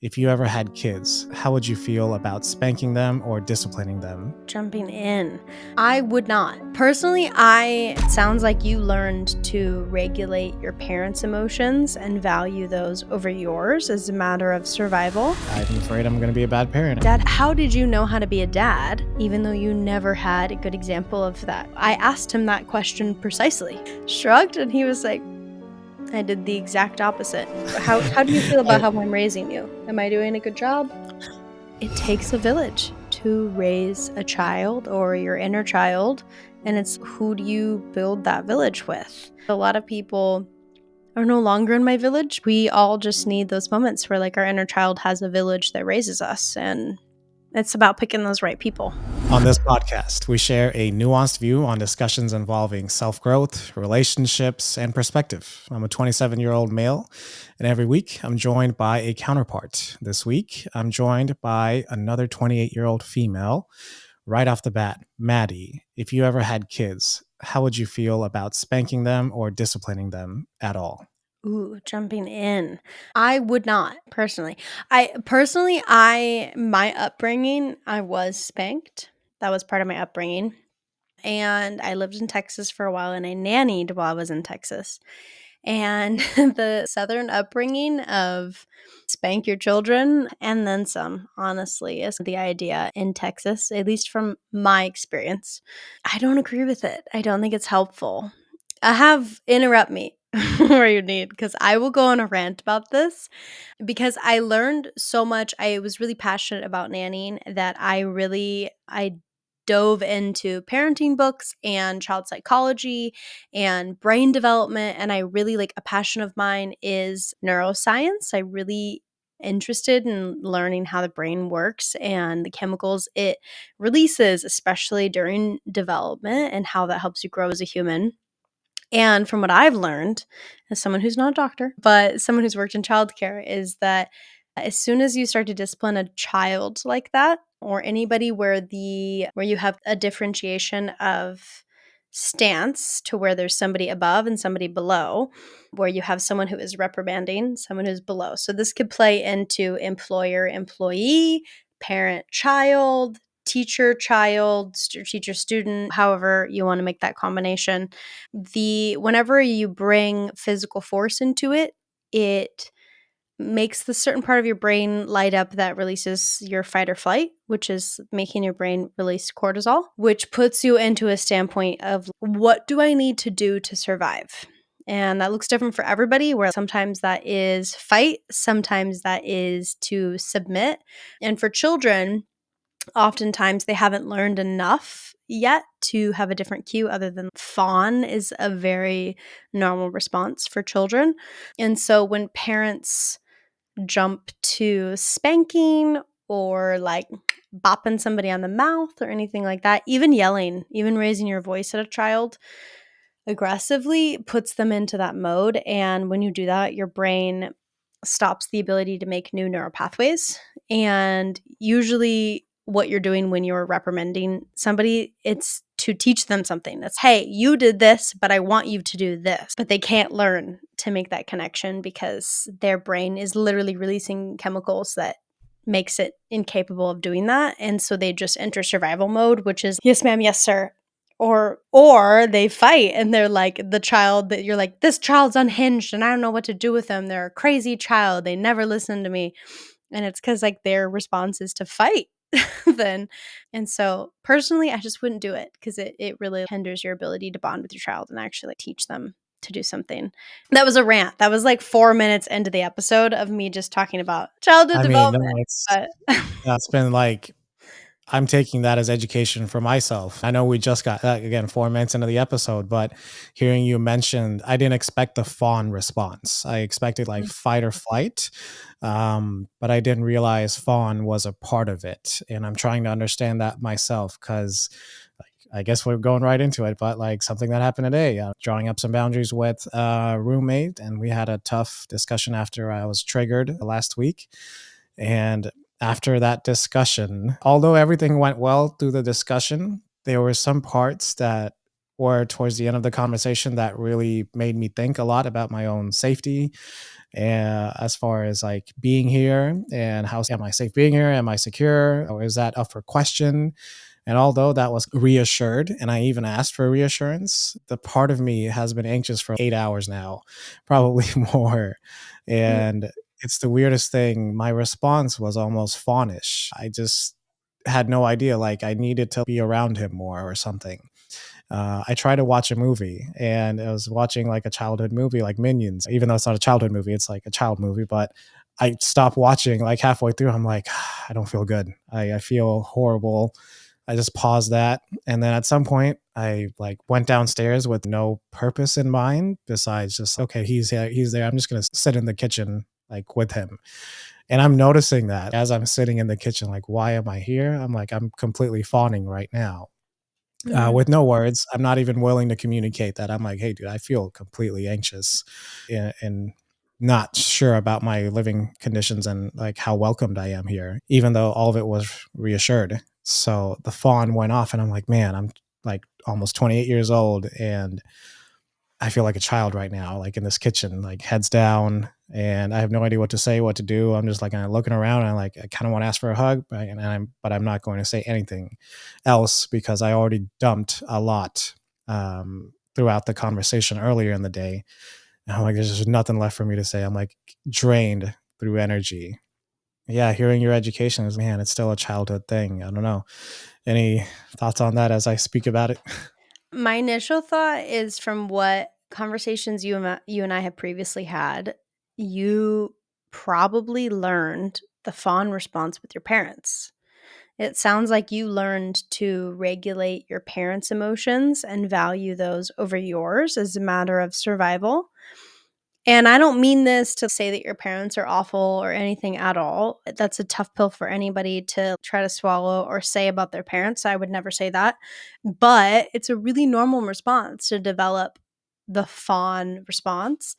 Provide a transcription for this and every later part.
if you ever had kids, how would you feel about spanking them or disciplining them? Jumping in. I would not. Personally, it sounds like you learned to regulate your parents' emotions and value those over yours as a matter of survival. I'm afraid I'm going to be a bad parent. Dad, how did you know how to be a dad, even though you never had a good example of that? I asked him that question precisely. Shrugged, and he was like, I did the exact opposite. How do you feel about how I'm raising you? Am I doing a good job? It takes a village to raise a child or your inner child, and it's who do you build that village with? A lot of people are no longer in my village. We all just need those moments where like our inner child has a village that raises us, and it's about picking those right people. On this podcast, we share a nuanced view on discussions involving self-growth, relationships, and perspective. I'm a 27-year-old male, and every week I'm joined by a counterpart. This week, I'm joined by another 28-year-old female. Right off the bat, Maddie, if you ever had kids, how would you feel about spanking them or disciplining them at all? Ooh, jumping in. I would not personally, my upbringing, I was spanked. That was part of my upbringing. And I lived in Texas for a while and I nannied while I was in Texas. And the Southern upbringing of spank your children and then some, honestly, is the idea in Texas, at least from my experience. I don't agree with it. I don't think it's helpful. Interrupt me where you need, because I will go on a rant about this because I learned so much. I was really passionate about nannying that I dove into parenting books and child psychology and brain development, and I really like a passion of mine is neuroscience. I really interested in learning how the brain works and the chemicals it releases, especially during development, and how that helps you grow as a human. And from what I've learned, as someone who's not a doctor, but someone who's worked in childcare, is that as soon as you start to discipline a child like that, or anybody where you have a differentiation of stance to where there's somebody above and somebody below, where you have someone who is reprimanding someone who's below. So this could play into employer employee, parent child, teacher child, teacher student, however you want to make that combination. Whenever you bring physical force into it, it makes the certain part of your brain light up that releases your fight or flight, which is making your brain release cortisol, which puts you into a standpoint of what do I need to do to survive? And that looks different for everybody, where sometimes that is fight, sometimes that is to submit. And for children, oftentimes they haven't learned enough yet to have a different cue other than fawn is a very normal response for children. And so when parents jump to spanking or like bopping somebody on the mouth or anything like that, even yelling, even raising your voice at a child aggressively puts them into that mode. And when you do that, your brain stops the ability to make new neural pathways. And usually, what you're doing when you're reprimanding somebody, it's to teach them something. That's, hey, you did this, but I want you to do this. But they can't learn to make that connection because their brain is literally releasing chemicals that makes it incapable of doing that. And so they just enter survival mode, which is, yes, ma'am, yes, sir. Or they fight and they're like the child that you're like, this child's unhinged and I don't know what to do with them. They're a crazy child. They never listen to me. And it's because like their response is to fight then. And so personally, I just wouldn't do it because it really hinders your ability to bond with your child and actually like, teach them to do something. That was a rant. That was like 4 minutes into the episode of me just talking about childhood I mean, no, development. But it's been like I'm taking that as education for myself. I know we just got, again, 4 minutes into the episode, but hearing you mentioned, I didn't expect the fawn response. I expected like fight or flight, but I didn't realize fawn was a part of it. And I'm trying to understand that myself because I guess we're going right into it, but like something that happened today, drawing up some boundaries with a roommate, and we had a tough discussion after I was triggered last week. And after that discussion, although everything went well through the discussion, there were some parts that or towards the end of the conversation that really made me think a lot about my own safety, as far as like being here and how am I safe being here? Am I secure? Or is that up for question? And although that was reassured, and I even asked for reassurance, the part of me has been anxious for 8 hours now, probably more. Mm. And it's the weirdest thing. My response was almost fawnish. I just had no idea. Like I needed to be around him more or something. I tried to watch a movie and I was watching like a childhood movie like Minions, even though it's not a childhood movie, it's like a child movie. But I stopped watching like halfway through. I'm like, I don't feel good. I feel horrible. I just paused that. And then at some point I like went downstairs with no purpose in mind besides just, okay, he's here, he's there. I'm just going to sit in the kitchen like with him. And I'm noticing that as I'm sitting in the kitchen, like, why am I here? I'm like, I'm completely fawning right now, Mm. with no words. I'm not even willing to communicate that. I'm like, hey, dude, I feel completely anxious and not sure about my living conditions and like how welcomed I am here, even though all of it was reassured. So the fawn went off, and I'm like, man, I'm like almost 28 years old, and I feel like a child right now, like in this kitchen, like heads down, and I have no idea what to say, what to do. I'm just like kind of looking around, and I kind of want to ask for a hug, but I'm not going to say anything else because I already dumped a lot throughout the conversation earlier in the day. And I'm like, there's just nothing left for me to say. I'm like drained through energy. Yeah, hearing your education is, man, it's still a childhood thing. I don't know. Any thoughts on that as I speak about it? My initial thought is from what conversations you and I have previously had, you probably learned the fawn response with your parents. It sounds like you learned to regulate your parents' emotions and value those over yours as a matter of survival. And I don't mean this to say that your parents are awful or anything at all. That's a tough pill for anybody to try to swallow or say about their parents. I would never say that. But it's a really normal response to develop the fawn response.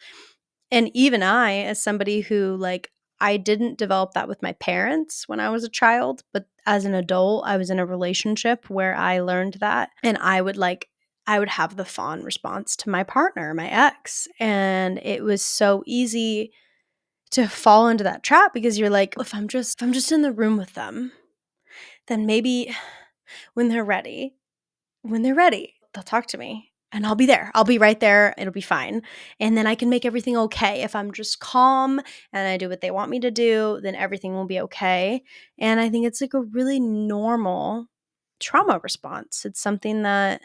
And even I, as somebody who, like, I didn't develop that with my parents when I was a child, but as an adult, I was in a relationship where I learned that. And I would have the fawn response to my partner, my ex. And it was so easy to fall into that trap because you're like, if I'm just in the room with them, then maybe when they're ready, they'll talk to me and I'll be there. I'll be right there. It'll be fine. And then I can make everything okay. If I'm just calm and I do what they want me to do, then everything will be okay. And I think it's like a really normal trauma response. It's something that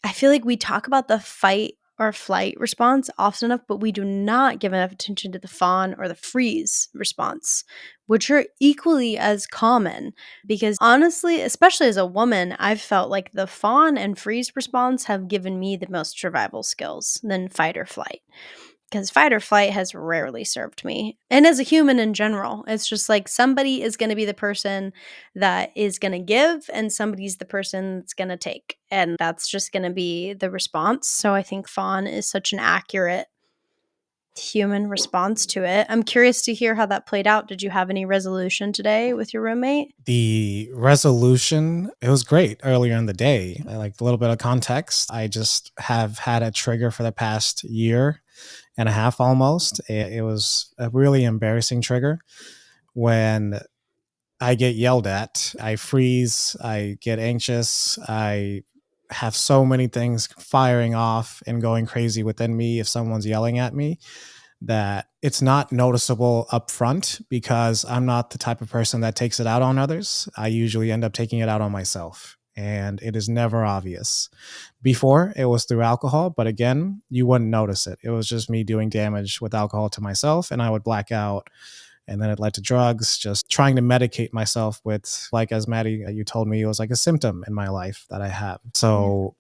I feel like we talk about the fight or flight response often enough, but we do not give enough attention to the fawn or the freeze response, which are equally as common. Because honestly, especially as a woman, I've felt like the fawn and freeze response have given me the most survival skills than fight or flight, because fight or flight has rarely served me. And as a human in general, it's just like somebody is going to be the person that is going to give, and somebody's the person that's going to take. And that's just going to be the response. So I think fawn is such an accurate human response to it. I'm curious to hear how that played out. Did you have any resolution today with your roommate? The resolution, it was great earlier in the day. I like a little bit of context. I just have had a trigger for the past year and a half almost. It was a really embarrassing trigger when I get yelled at. I freeze, I get anxious, I have so many things firing off and going crazy within me if someone's yelling at me, that it's not noticeable up front because I'm not the type of person that takes it out on others. I usually end up taking it out on myself, and it is never obvious. Before, it was through alcohol, but again, you wouldn't notice it. It was just me doing damage with alcohol to myself, and I would black out. And then it led to drugs, just trying to medicate myself with, like, as Maddie, you told me, it was like a symptom in my life that I have. Yeah. So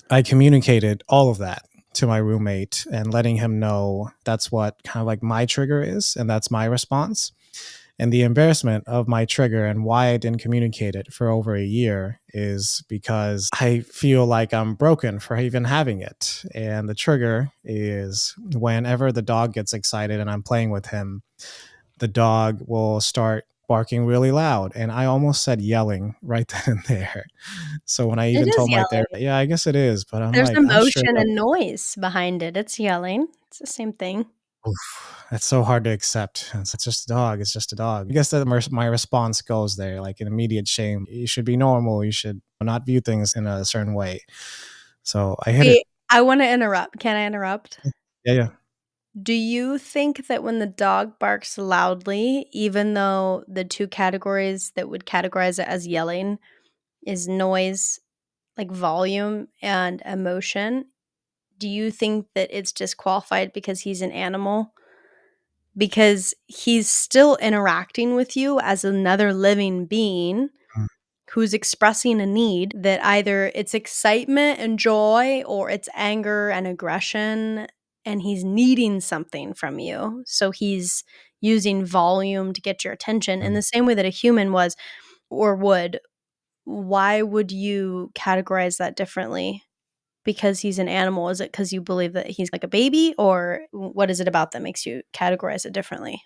I communicated all of that to my roommate and letting him know that's what kind of like my trigger is and that's my response. And the embarrassment of my trigger and why I didn't communicate it for over a year is because I feel like I'm broken for even having it. And the trigger is whenever the dog gets excited and I'm playing with him, the dog will start barking really loud, and I almost said yelling right then and there. So when I It even is told my yelling. therapist, yeah, I guess it is, but I'm There's like, I'm sure emotion that and noise behind it. It's yelling. It's the same thing. oof, that's so hard to accept. It's just a dog. It's just a dog. I guess that my response goes there, like an immediate shame. You should be normal. You should not view things in a certain way. So I hit it. Wait, I wanna interrupt. Can I interrupt? Yeah, yeah. Do you think that when the dog barks loudly, even though the 2 categories that would categorize it as yelling is noise, like volume and emotion, do you think that it's disqualified because he's an animal? Because he's still interacting with you as another living being Mm, who's expressing a need that either it's excitement and joy or it's anger and aggression, and he's needing something from you. So he's using volume to get your attention in mm. the same way that a human was or would. Why would you categorize that differently? Because he's an animal? Is it because you believe that he's like a baby, or what is it about that makes you categorize it differently?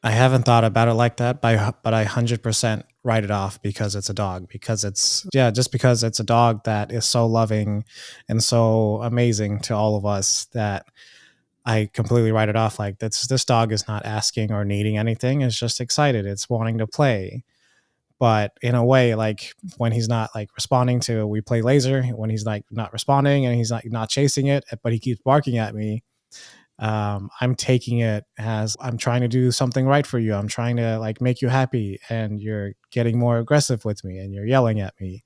I haven't thought about it like that, but I 100% write it off because it's a dog. Because it's, yeah, just because it's a dog that is so loving and so amazing to all of us that I completely write it off. Like this dog is not asking or needing anything. It's just excited. It's wanting to play. But in a way, like when he's not like responding to, we play laser, when he's like not responding and he's not chasing it, but he keeps barking at me, I'm taking it as I'm trying to do something right for you. I'm trying to like make you happy, and you're getting more aggressive with me, and you're yelling at me,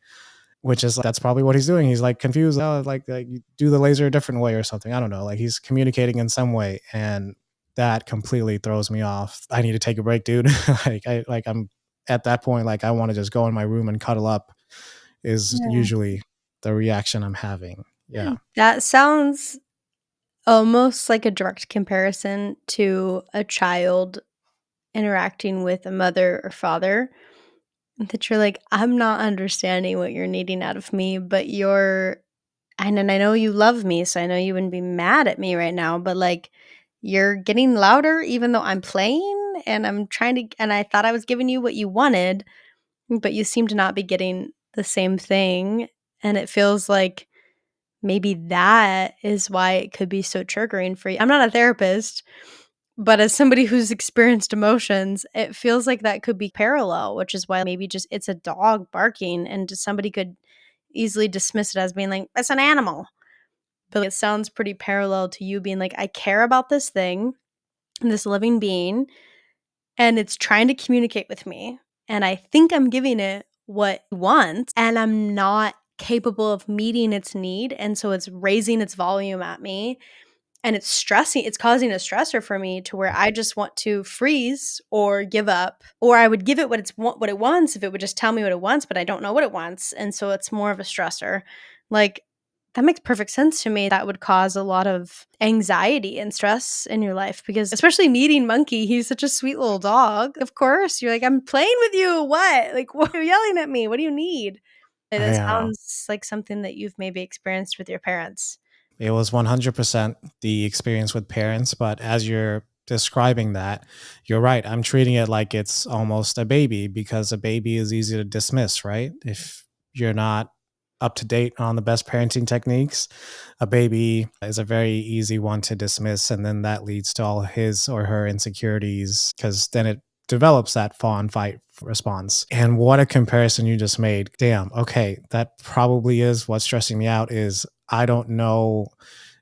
which is that's probably what he's doing. He's like confused. Oh, like you do the laser a different way or something. I don't know. Like he's communicating in some way, and that completely throws me off. I need to take a break, dude. I'm at that point. Like I want to just go in my room and cuddle up. Is Yeah. usually the reaction I'm having. Yeah. That sounds almost like a direct comparison to a child interacting with a mother or father that you're like, "I'm not understanding what you're needing out of me, but you're and I know you love me, so I know you wouldn't be mad at me right now, but, like, you're getting louder even though I'm playing, and I'm trying to and I thought I was giving you what you wanted, but you seem to not be getting the same thing." And it feels like maybe that is why it could be so triggering for you. I'm not a therapist, but as somebody who's experienced emotions, it feels like that could be parallel, which is why maybe just it's a dog barking and just somebody could easily dismiss it as being like, "It's an animal." But it sounds pretty parallel to you being like, "I care about this thing, this living being, and it's trying to communicate with me, and I think I'm giving it what it wants, and I'm not capable of meeting its need, and so it's raising its volume at me, and it's causing a stressor for me to where I just want to freeze or give up, or I would give it what it wants if it would just tell me what it wants, but I don't know what it wants, and so it's more of a stressor." Like, that makes perfect sense to me. That would cause a lot of anxiety and stress in your life because especially meeting Monkey, he's such a sweet little dog. Of course, you're like, "I'm playing with you. What? Like, why are you yelling at me? What do you need?" It Yeah. sounds like something that you've maybe experienced with your parents. It was 100% the experience with parents, but as you're describing that, you're right. I'm treating it like it's almost a baby because a baby is easy to dismiss, right? If you're not up to date on the best parenting techniques, a baby is a very easy one to dismiss. And then that leads to all his or her insecurities because then it develops that fawn fight response. And what a comparison you just made. Damn. Okay. That probably is what's stressing me out is I don't know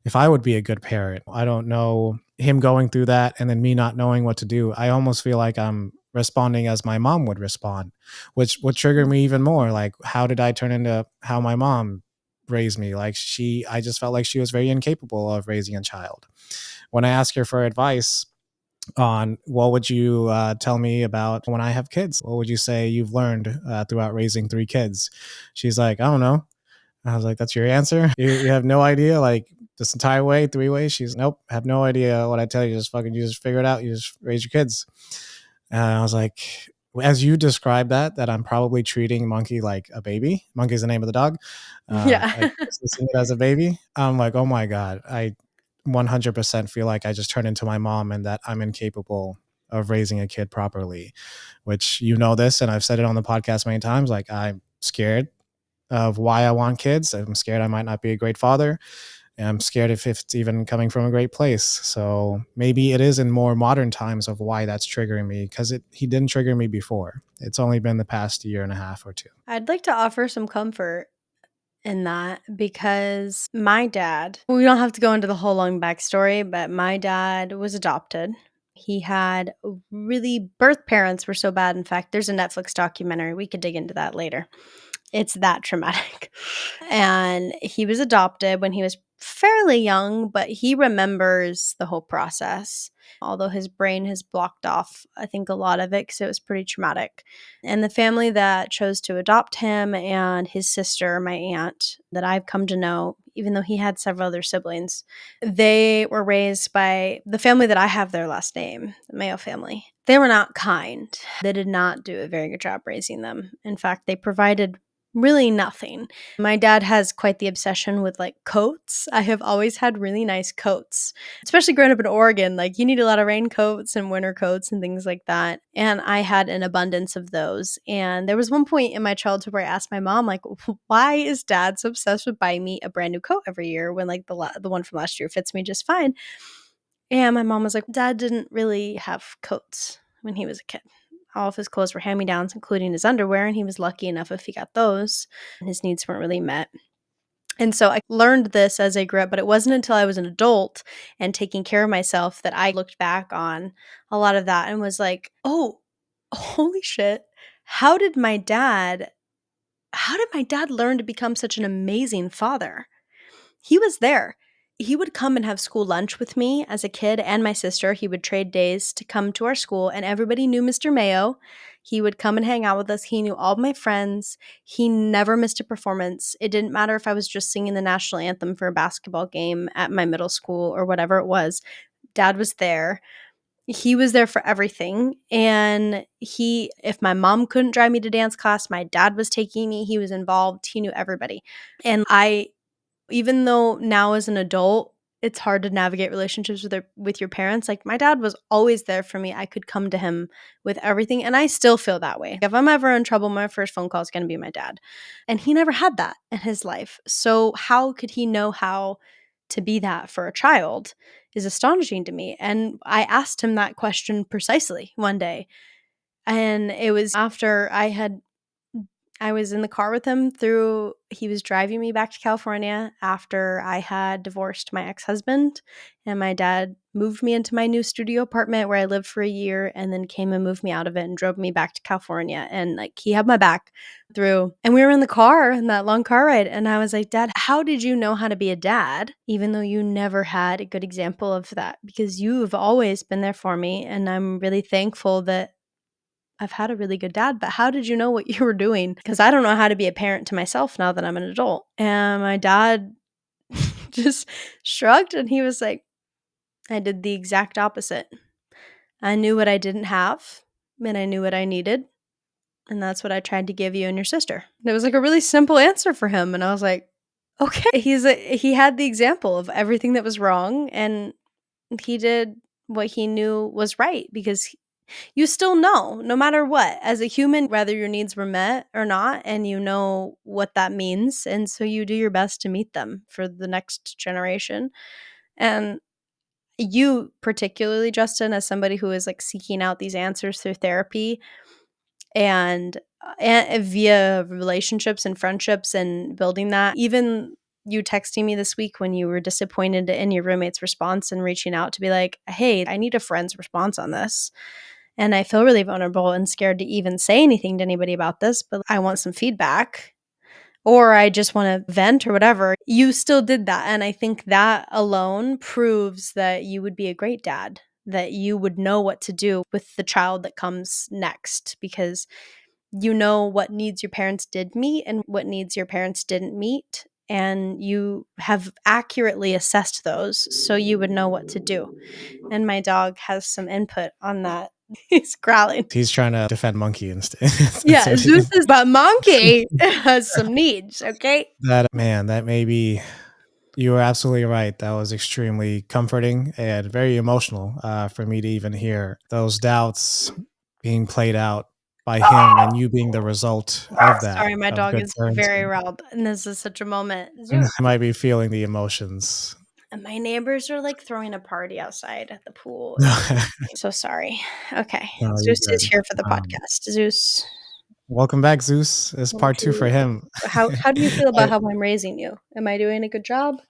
if I would be a good parent. I don't know him going through that and then me not knowing what to do. I almost feel like I'm responding as my mom would respond, which would trigger me even more. Like, how did I turn into how my mom raised me? Like, I just felt like she was very incapable of raising a child. When I ask her for advice, on what would you tell me about when I have kids? What would you say you've learned throughout raising three kids? She's like, I don't know. I was like, that's your answer? You have no idea? Like this entire way, three ways? She's, nope, have no idea what I tell you. Just fucking, you just figure it out. You just raise your kids. And I was like, as you described that I'm probably treating Monkey like a baby. Monkey's the name of the dog. Yeah. Like dismissing it as a baby. I'm like, oh my God, I 100% feel like I just turned into my mom and that I'm incapable. of raising a kid properly, which you know this, and I've said it on the podcast many times. Like, I'm scared of why I want kids. I'm scared I might not be a great father. And I'm scared if it's even coming from a great place. So maybe it is in more modern times of why that's triggering me, because he didn't trigger me before. It's only been the past year and a half or two. I'd like to offer some comfort in that because my dad, we don't have to go into the whole long backstory, but my dad was adopted. He had really, birth parents were so bad. In fact, there's a Netflix documentary. We could dig into that later. It's that traumatic. And he was adopted when he was fairly young, but he remembers the whole process. Although his brain has blocked off, I think, a lot of it because it was pretty traumatic. And the family that chose to adopt him and his sister, my aunt, that I've come to know, even though he had several other siblings, they were raised by the family that I have their last name, the Mayo family. They were not kind. They did not do a very good job raising them. In fact, they provided really nothing. My dad has quite the obsession with like coats. I have always had really nice coats, especially growing up in Oregon. Like you need a lot of raincoats and winter coats and things like that. And I had an abundance of those. And there was one point in my childhood where I asked my mom, like, why is dad so obsessed with buying me a brand new coat every year when like the one from last year fits me just fine? And my mom was like, dad didn't really have coats when he was a kid. All of his clothes were hand-me-downs, including his underwear, and he was lucky enough if he got those, and his needs weren't really met. And so I learned this as I grew up, but it wasn't until I was an adult and taking care of myself that I looked back on a lot of that and was like, oh, holy shit. How did my dad learn to become such an amazing father? He was there. He would come and have school lunch with me as a kid and my sister. He would trade days to come to our school, and everybody knew Mr. Mayo. He would come and hang out with us. He knew all of my friends. He never missed a performance. It didn't matter if I was just singing the national anthem for a basketball game at my middle school or whatever it was. Dad was there. He was there for everything. And if my mom couldn't drive me to dance class, my dad was taking me. He was involved. He knew everybody. And even though now as an adult, it's hard to navigate relationships with your parents, like my dad was always there for me. I could come to him with everything, and I still feel that way. If I'm ever in trouble, my first phone call is going to be my dad. And he never had that in his life. So how could he know how to be that for a child is astonishing to me. And I asked him that question precisely one day. And it was after I was in the car with him he was driving me back to California after I had divorced my ex-husband, and my dad moved me into my new studio apartment where I lived for a year and then came and moved me out of it and drove me back to California. And like he had my back through, and we were in the car in that long car ride. And I was like, Dad, how did you know how to be a dad, even though you never had a good example of that? Because you've always been there for me. And I'm really thankful that I've had a really good dad, but how did you know what you were doing? Because I don't know how to be a parent to myself now that I'm an adult. And my dad just shrugged and he was like, I did the exact opposite. I knew what I didn't have and I knew what I needed. And that's what I tried to give you and your sister. And it was like a really simple answer for him. And I was like, okay. He had the example of everything that was wrong and he did what he knew was right because you still know, no matter what, as a human, whether your needs were met or not, and you know what that means. And so you do your best to meet them for the next generation. And you, particularly, Justin, as somebody who is like seeking out these answers through therapy and via relationships and friendships and building that, even you texting me this week when you were disappointed in your roommate's response and reaching out to be like, hey, I need a friend's response on this. And I feel really vulnerable and scared to even say anything to anybody about this, but I want some feedback or I just want to vent or whatever. You still did that. And I think that alone proves that you would be a great dad, that you would know what to do with the child that comes next because you know what needs your parents did meet and what needs your parents didn't meet. And you have accurately assessed those so you would know what to do. And my dog has some input on that. He's growling. He's trying to defend Monkey instead. Yeah, Zeus is, but Monkey has some needs, okay? That may be You were absolutely right. That was extremely comforting and very emotional for me to even hear those doubts being played out by him and you being the result of that, Sorry, my of dog good is very parenting. loud, and this is such a moment. Zeus. I might be feeling the emotions. And my neighbors are like throwing a party outside at the pool. No, So sorry. Okay. you're Zeus is good. here for the Um, podcast. Zeus, Welcome back, Zeus. It's part thank two for you. him. How do you feel about I, how I'm raising you? Am I doing a good job?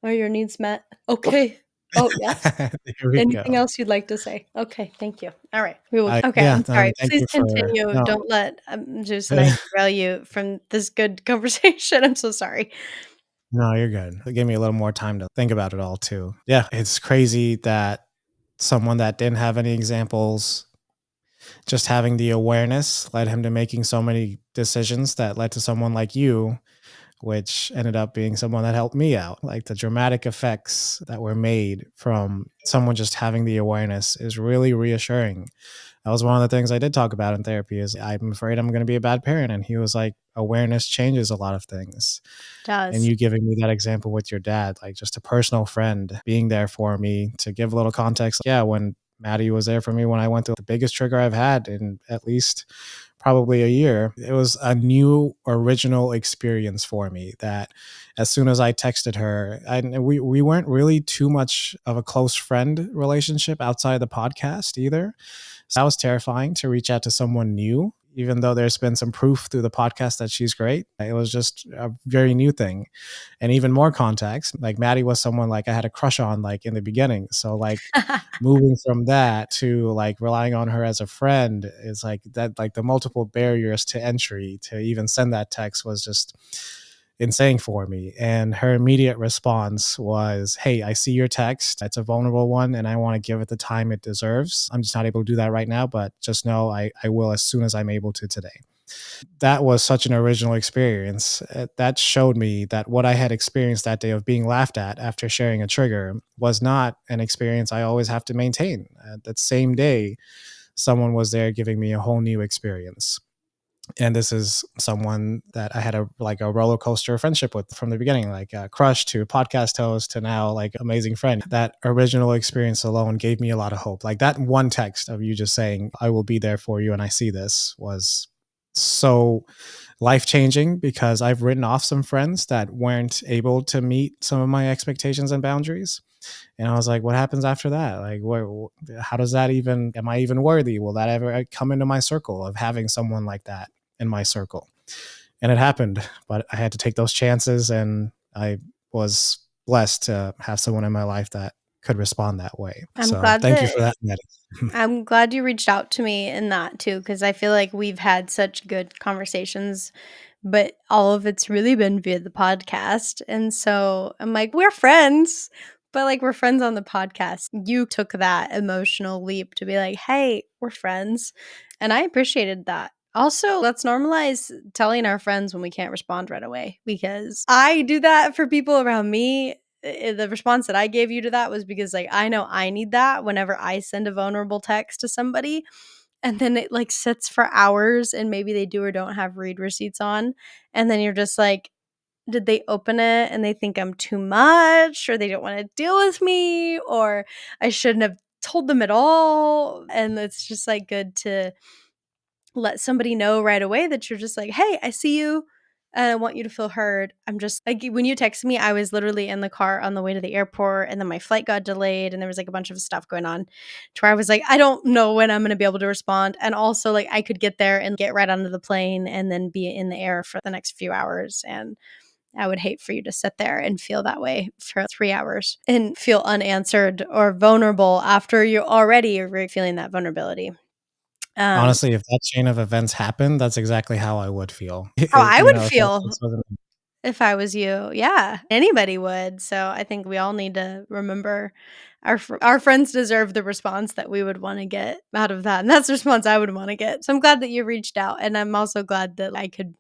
Are your needs met? Okay. Oh, yes. here we Anything go. else you'd like to say? Okay, thank you. All right. We will okay, Yeah, I'm sorry. thank Please you for continue. no. Don't let, Zeus and I derail you from this good conversation. I'm so sorry. No, you're good. It gave me a little more time to think about it all too. Yeah, it's crazy that someone that didn't have any examples, just having the awareness led him to making so many decisions that led to someone like you, which ended up being someone that helped me out. Like the dramatic effects that were made from someone just having the awareness is really reassuring. That was one of the things I did talk about in therapy is I'm afraid I'm going to be a bad parent. And he was like, awareness changes a lot of things. And Does. you giving me that example with your dad, like just a personal friend being there for me to give a little context. Yeah, when Maddie was there for me when I went through the biggest trigger I've had in at least probably a year. It was a new original experience for me that as soon as I texted her, we weren't really too much of a close friend relationship outside the podcast either. So that was terrifying to reach out to someone new, even though there's been some proof through the podcast that she's great. It was just a very new thing. And even more context, like Maddie was someone like I had a crush on like in the beginning. So like moving from that to like relying on her as a friend is like that, like the multiple barriers to entry to even send that text was just insane for me. And her immediate response was, "Hey, I see your text. It's a vulnerable one, and I want to give it the time it deserves. I'm just not able to do that right now, but just know I will as soon as I'm able to today." That was such an original experience. That showed me that what I had experienced that day of being laughed at after sharing a trigger was not an experience I always have to maintain. That same day, someone was there giving me a whole new experience. And this is someone that I had a like a roller coaster friendship with from the beginning, like a crush to podcast host to now like amazing friend. That original experience alone gave me a lot of hope. Like that one text of you just saying, "I will be there for you," and I see this was so life changing because I've written off some friends that weren't able to meet some of my expectations and boundaries. And I was like, what happens after that? Like, how does that even, am I even worthy? Will that ever come into my circle of having someone like that in my circle? And it happened, but I had to take those chances. And I was blessed to have someone in my life that could respond that way. I'm So glad thank you that for that, Maddie. I'm glad you reached out to me in that too, because I feel like we've had such good conversations, but all of it's really been via the podcast. And so I'm like, we're friends, but like we're friends on the podcast. You took that emotional leap to be like, hey, we're friends. And I appreciated that. Also, let's normalize telling our friends when we can't respond right away because I do that for people around me. The response that I gave you to that was because like I know I need that whenever I send a vulnerable text to somebody and then it like sits for hours and maybe they do or don't have read receipts on and then you're just like did they open it and they think I'm too much or they don't want to deal with me or I shouldn't have told them at all and it's just like good to let somebody know right away that you're just like, "Hey, I see you, and I want you to feel heard." I'm just like when you texted me, I was literally in the car on the way to the airport, and then my flight got delayed, and there was like a bunch of stuff going on, to where I was like, "I don't know when I'm gonna be able to respond," and also like I could get there and get right onto the plane, and then be in the air for the next few hours, and I would hate for you to sit there and feel that way for 3 hours and feel unanswered or vulnerable after you already are feeling that vulnerability. Um, Honestly, if that chain of events happened, that's exactly how I would feel. how I would If that feel text wasn't if I was you. Yeah, anybody would. So I think we all need to remember our friends deserve the response that we would wanna get out of that, and that's the response I would wanna get. So I'm glad that you reached out, and I'm also glad that I could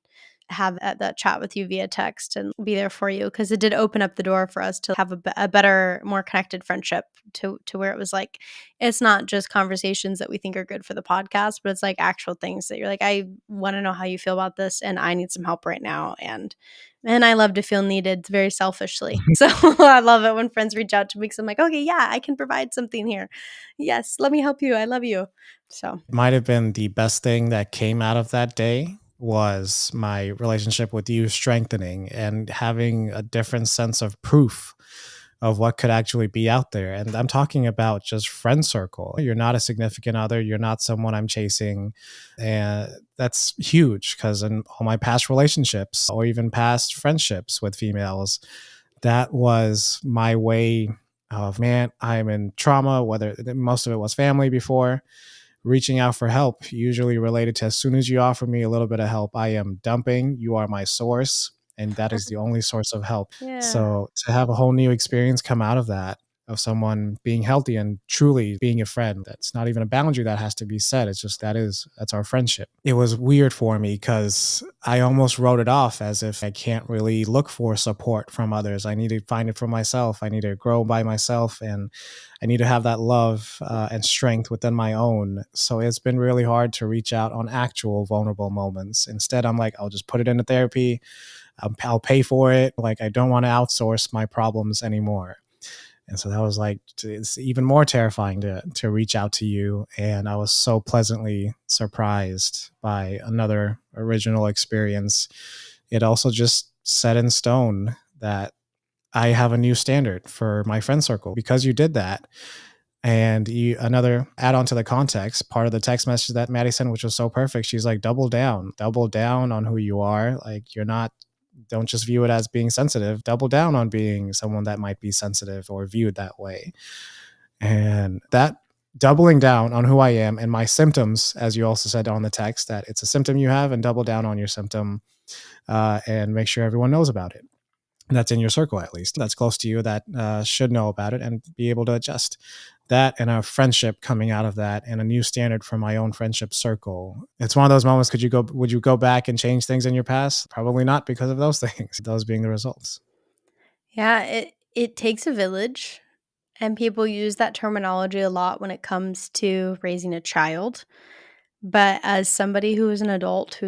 have that chat with you via text and be there for you, because it did open up the door for us to have a better, more connected friendship, to where it was like, it's not just conversations that we think are good for the podcast, but it's like actual things that you're like, I want to know how you feel about this and I need some help right now. And I love to feel needed very selfishly. So I love it when friends reach out to me because I'm like, okay, yeah, I can provide something here. Yes, let me help you. I love you. So Might have been the best thing that came out of that day was my relationship with you strengthening and having a different sense of proof of what could actually be out there. And I'm talking about just friend circle. You're not a significant other, you're not someone I'm chasing. And that's huge because in all my past relationships or even past friendships with females, that was my way of, man, I'm in trauma, whether most of it was family before, reaching out for help, usually related to, as soon as you offer me a little bit of help, I am dumping. You are my source, and that is the only source of help. yeah. So to have a whole new experience come out of that, of someone being healthy and truly being a friend, that's not even a boundary that has to be set. It's just that's our friendship. It was weird for me because I almost wrote it off as if I can't really look for support from others. I need to find it for myself. I need to grow by myself, and I need to have that love and strength within my own. So it's been really hard to reach out on actual vulnerable moments. Instead, I'm like, I'll just put it into therapy. I'll pay for it. Like, I don't want to outsource my problems anymore. And so that was like, it's even more terrifying to reach out to you. And I was so pleasantly surprised by another original experience. It also just set in stone that I have a new standard for my friend circle because you did that. And another add on to the context, part of the text message that Maddie sent, which was so perfect. She's like, double down on who you are. Like, you're not, don't just view it as being sensitive, double down on being someone that might be sensitive or viewed that way. And that doubling down on who I am and my symptoms, as you also said on the text, that it's a symptom you have, and double down on your symptom, and make sure everyone knows about it. That's in your circle, at least that's close to you, that should know about it and be able to adjust. That and a friendship coming out of that, and a new standard for my own friendship circle. It's one of those moments. Would you go back and change things in your past? Probably not, because of those things, those being the results. Yeah, it takes a village, and people use that terminology a lot when it comes to raising a child. But as somebody who is an adult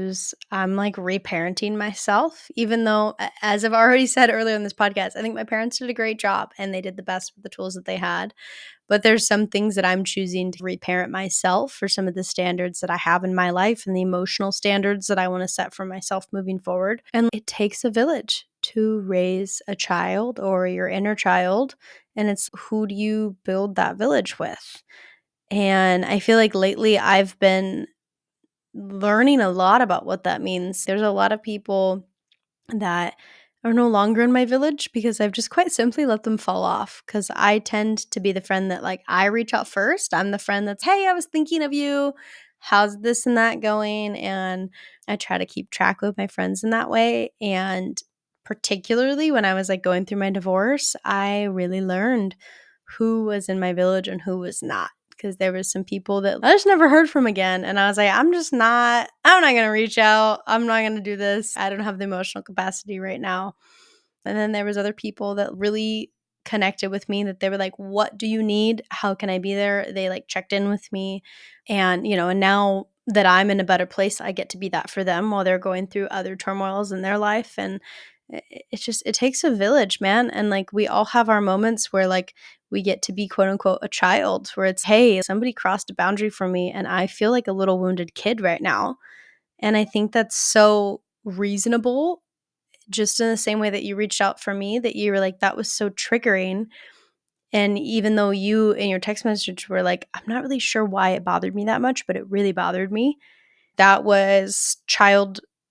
I'm like reparenting myself, even though, as I've already said earlier in this podcast, I think my parents did a great job and they did the best with the tools that they had. But there's some things that I'm choosing to reparent myself for some of the standards that I have in my life and the emotional standards that I want to set for myself moving forward. And it takes a village to raise a child or your inner child. And it's, who do you build that village with? And I feel like lately I've been learning a lot about what that means. There's a lot of people that are no longer in my village because I've just quite simply let them fall off, because I tend to be the friend that, like, I reach out first. I'm the friend that's, hey, I was thinking of you. How's this and that going? And I try to keep track with my friends in that way. And particularly when I was like going through my divorce, I really learned who was in my village and who was not, because there was some people that I just never heard from again. And I was like, I'm not going to reach out. I'm not going to do this. I don't have the emotional capacity right now. And then there was other people that really connected with me, that they were like, what do you need? How can I be there? They like checked in with me. And, and now that I'm in a better place, I get to be that for them while they're going through other turmoils in their life. And it's just, it takes a village, man. And like, we all have our moments where like we get to be quote unquote a child, where it's, hey, somebody crossed a boundary for me and I feel like a little wounded kid right now. And I think that's so reasonable, just in the same way that you reached out for me, that you were like, that was so triggering. And even though you in your text message were like, I'm not really sure why it bothered me that much, but it really bothered me. That was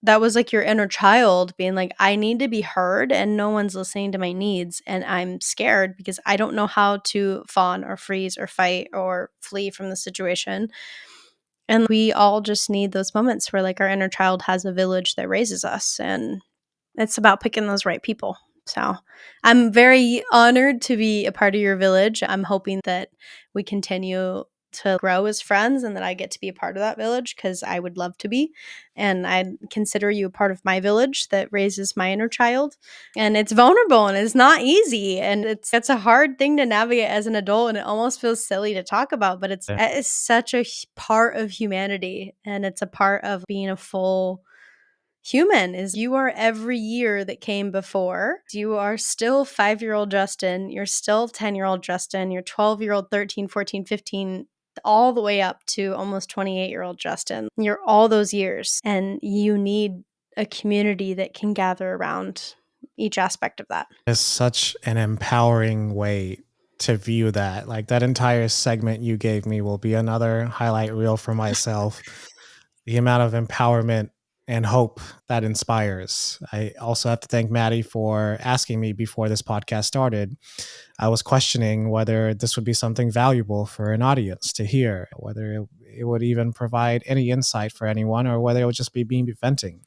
that was like your inner child being like, I need to be heard and no one's listening to my needs. And I'm scared because I don't know how to fawn or freeze or fight or flee from the situation. And we all just need those moments where like our inner child has a village that raises us. And it's about picking those right people. So I'm very honored to be a part of your village. I'm hoping that we continue to grow as friends and that I get to be a part of that village because I would love to be. And I consider you a part of my village that raises my inner child. And it's vulnerable and it's not easy. And it's a hard thing to navigate as an adult. And it almost feels silly to talk about, but it's such a part of humanity. And it's a part of being a full human is you are every year that came before. You are still 5-year-old Justin. You're still 10-year-old Justin. You're 12-year-old, 13, 14, 15, all the way up to almost 28-year-old Justin. You're all those years, and you need a community that can gather around each aspect of that. It's such an empowering way to view that. Like that entire segment you gave me will be another highlight reel for myself. The amount of empowerment and hope that inspires. I also have to thank Maddie for asking me before this podcast started. I was questioning whether this would be something valuable for an audience to hear, whether it would even provide any insight for anyone, or whether it would just be me venting.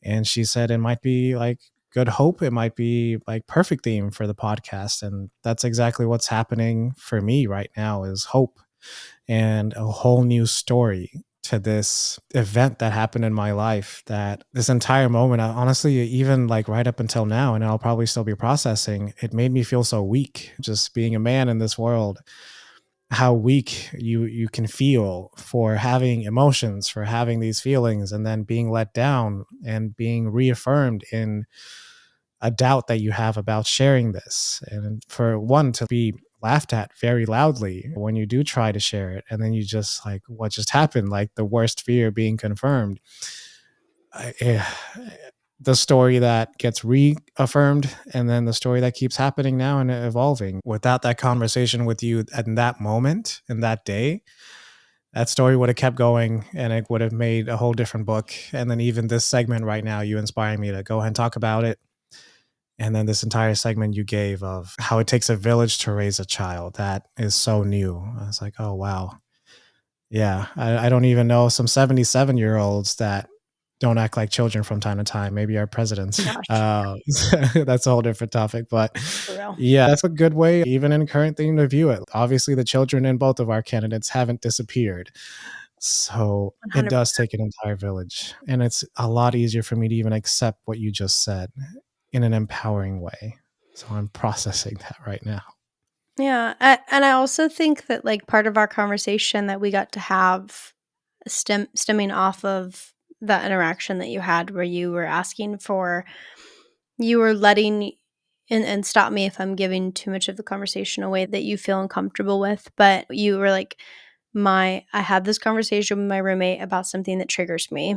And she said it might be like good hope. It might be like perfect theme for the podcast. And that's exactly what's happening for me right now is hope and a whole new story to this event that happened in my life. That this entire moment, honestly, even like right up until now, and I'll probably still be processing, it made me feel so weak just being a man in this world, how weak you can feel for having emotions, for having these feelings, and then being let down and being reaffirmed in a doubt that you have about sharing this. And for one to be laughed at very loudly when you do try to share it, and then you just like what just happened, like the worst fear being confirmed. I, the story that gets reaffirmed, and then the story that keeps happening now and evolving. Without that conversation with you at that moment and that day, that story would have kept going and it would have made a whole different book. And then even this segment right now, you inspire me to go ahead and talk about it. And then this entire segment you gave of how it takes a village to raise a child, that is so new. I was like, oh, wow. Yeah, I don't even know some 77-year-olds that don't act like children from time to time, maybe our presidents. Gosh, That's a whole different topic, but for real. yeah, that's a good way, even in current thing, to view it. Obviously, the children in both of our candidates haven't disappeared. So it 100%. does take an entire village, and it's a lot easier for me to even accept what you just said in an empowering way. So I'm processing that right now. Yeah, and I also think that like part of our conversation that we got to have stemming off of that interaction that you had where you were asking for you were letting and stop me if I'm giving too much of the conversation away that you feel uncomfortable with, but you were like I had this conversation with my roommate about something that triggers me,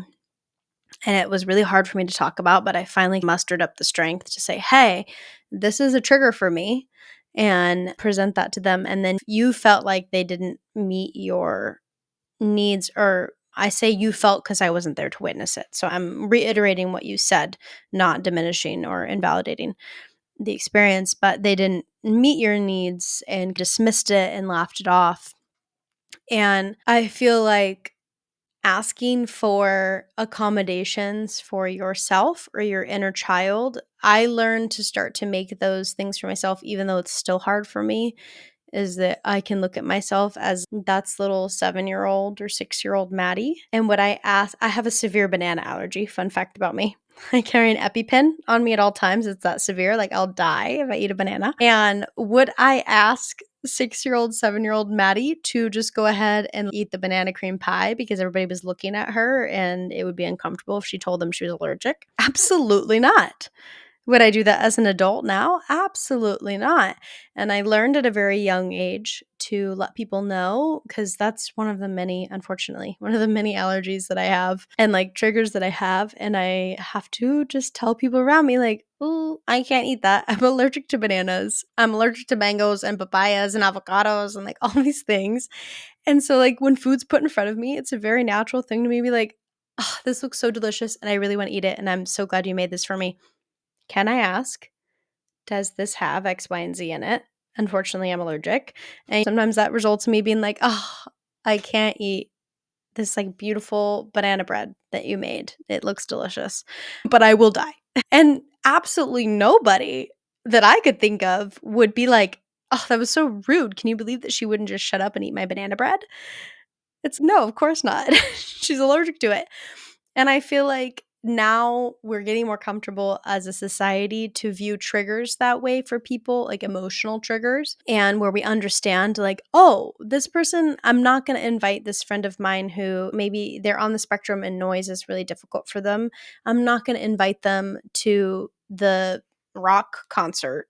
and it was really hard for me to talk about, but I finally mustered up the strength to say, "Hey, this is a trigger for me," and present that to them, and then you felt like they didn't meet your needs, or I say you felt because I wasn't there to witness it. So I'm reiterating what you said, not diminishing or invalidating the experience, but they didn't meet your needs and dismissed it and laughed it off. And I feel like asking for accommodations for yourself or your inner child, I learned to start to make those things for myself, even though it's still hard for me, is that I can look at myself as that's little 7-year-old or 6-year-old Maddie. And what I ask, I have a severe banana allergy. Fun fact about me. I carry an EpiPen on me at all times. It's that severe. Like I'll die if I eat a banana. And would I ask 6-year-old, 7-year-old Maddie to just go ahead and eat the banana cream pie because everybody was looking at her and it would be uncomfortable if she told them she was allergic? Absolutely not. Would I do that as an adult now? Absolutely not. And I learned at a very young age to let people know because that's one of the many, unfortunately, one of the many allergies that I have and like triggers that I have. And I have to just tell people around me, like, oh, I can't eat that. I'm allergic to bananas. I'm allergic to mangoes and papayas and avocados and like all these things. And so, like, when food's put in front of me, it's a very natural thing to me be like, oh, this looks so delicious and I really want to eat it. And I'm so glad you made this for me. Can I ask, does this have X, Y, and Z in it? Unfortunately, I'm allergic. And sometimes that results in me being like, oh, I can't eat this like beautiful banana bread that you made. It looks delicious, but I will die. And absolutely nobody that I could think of would be like, Oh, that was so rude. Can you believe that she wouldn't just shut up and eat my banana bread? It's no, of course not. She's allergic to it. And I feel like now we're getting more comfortable as a society to view triggers that way for people, like emotional triggers, and where we understand, like, oh, this person, I'm not going to invite this friend of mine who maybe they're on the spectrum and noise is really difficult for them. I'm not going to invite them to the rock concert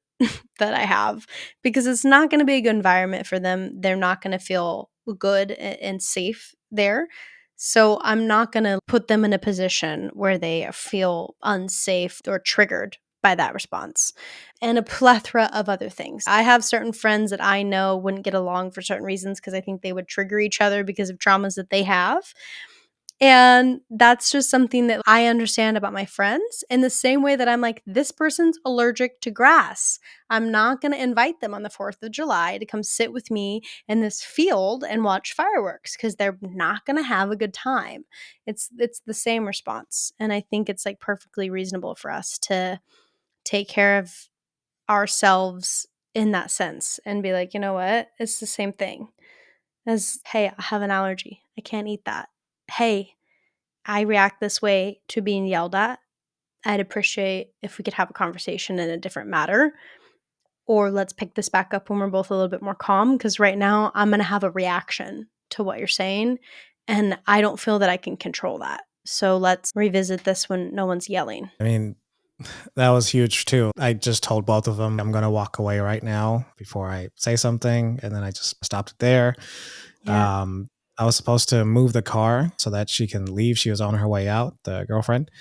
that I have because it's not going to be a good environment for them. They're not going to feel good and safe there. So I'm not going to put them in a position where they feel unsafe or triggered by that response. And a plethora of other things. I have certain friends that I know wouldn't get along for certain reasons because I think they would trigger each other because of traumas that they have. And that's just something that I understand about my friends in the same way that I'm like, this person's allergic to grass. I'm not going to invite them on the 4th of July to come sit with me in this field and watch fireworks because they're not going to have a good time. It's the same response. And I think it's like perfectly reasonable for us to take care of ourselves in that sense and be like, you know what? It's the same thing as, hey, I have an allergy. I can't eat that. Hey, I react this way to being yelled at. I'd appreciate if we could have a conversation in a different matter. Or let's pick this back up when we're both a little bit more calm. Because right now, I'm going to have a reaction to what you're saying. And I don't feel that I can control that. So let's revisit this when no one's yelling. I mean, that was huge too. I just told both of them I'm going to walk away right now before I say something. And then I just stopped it there. Yeah. I was supposed to move the car so that she can leave. She was on her way out, the girlfriend.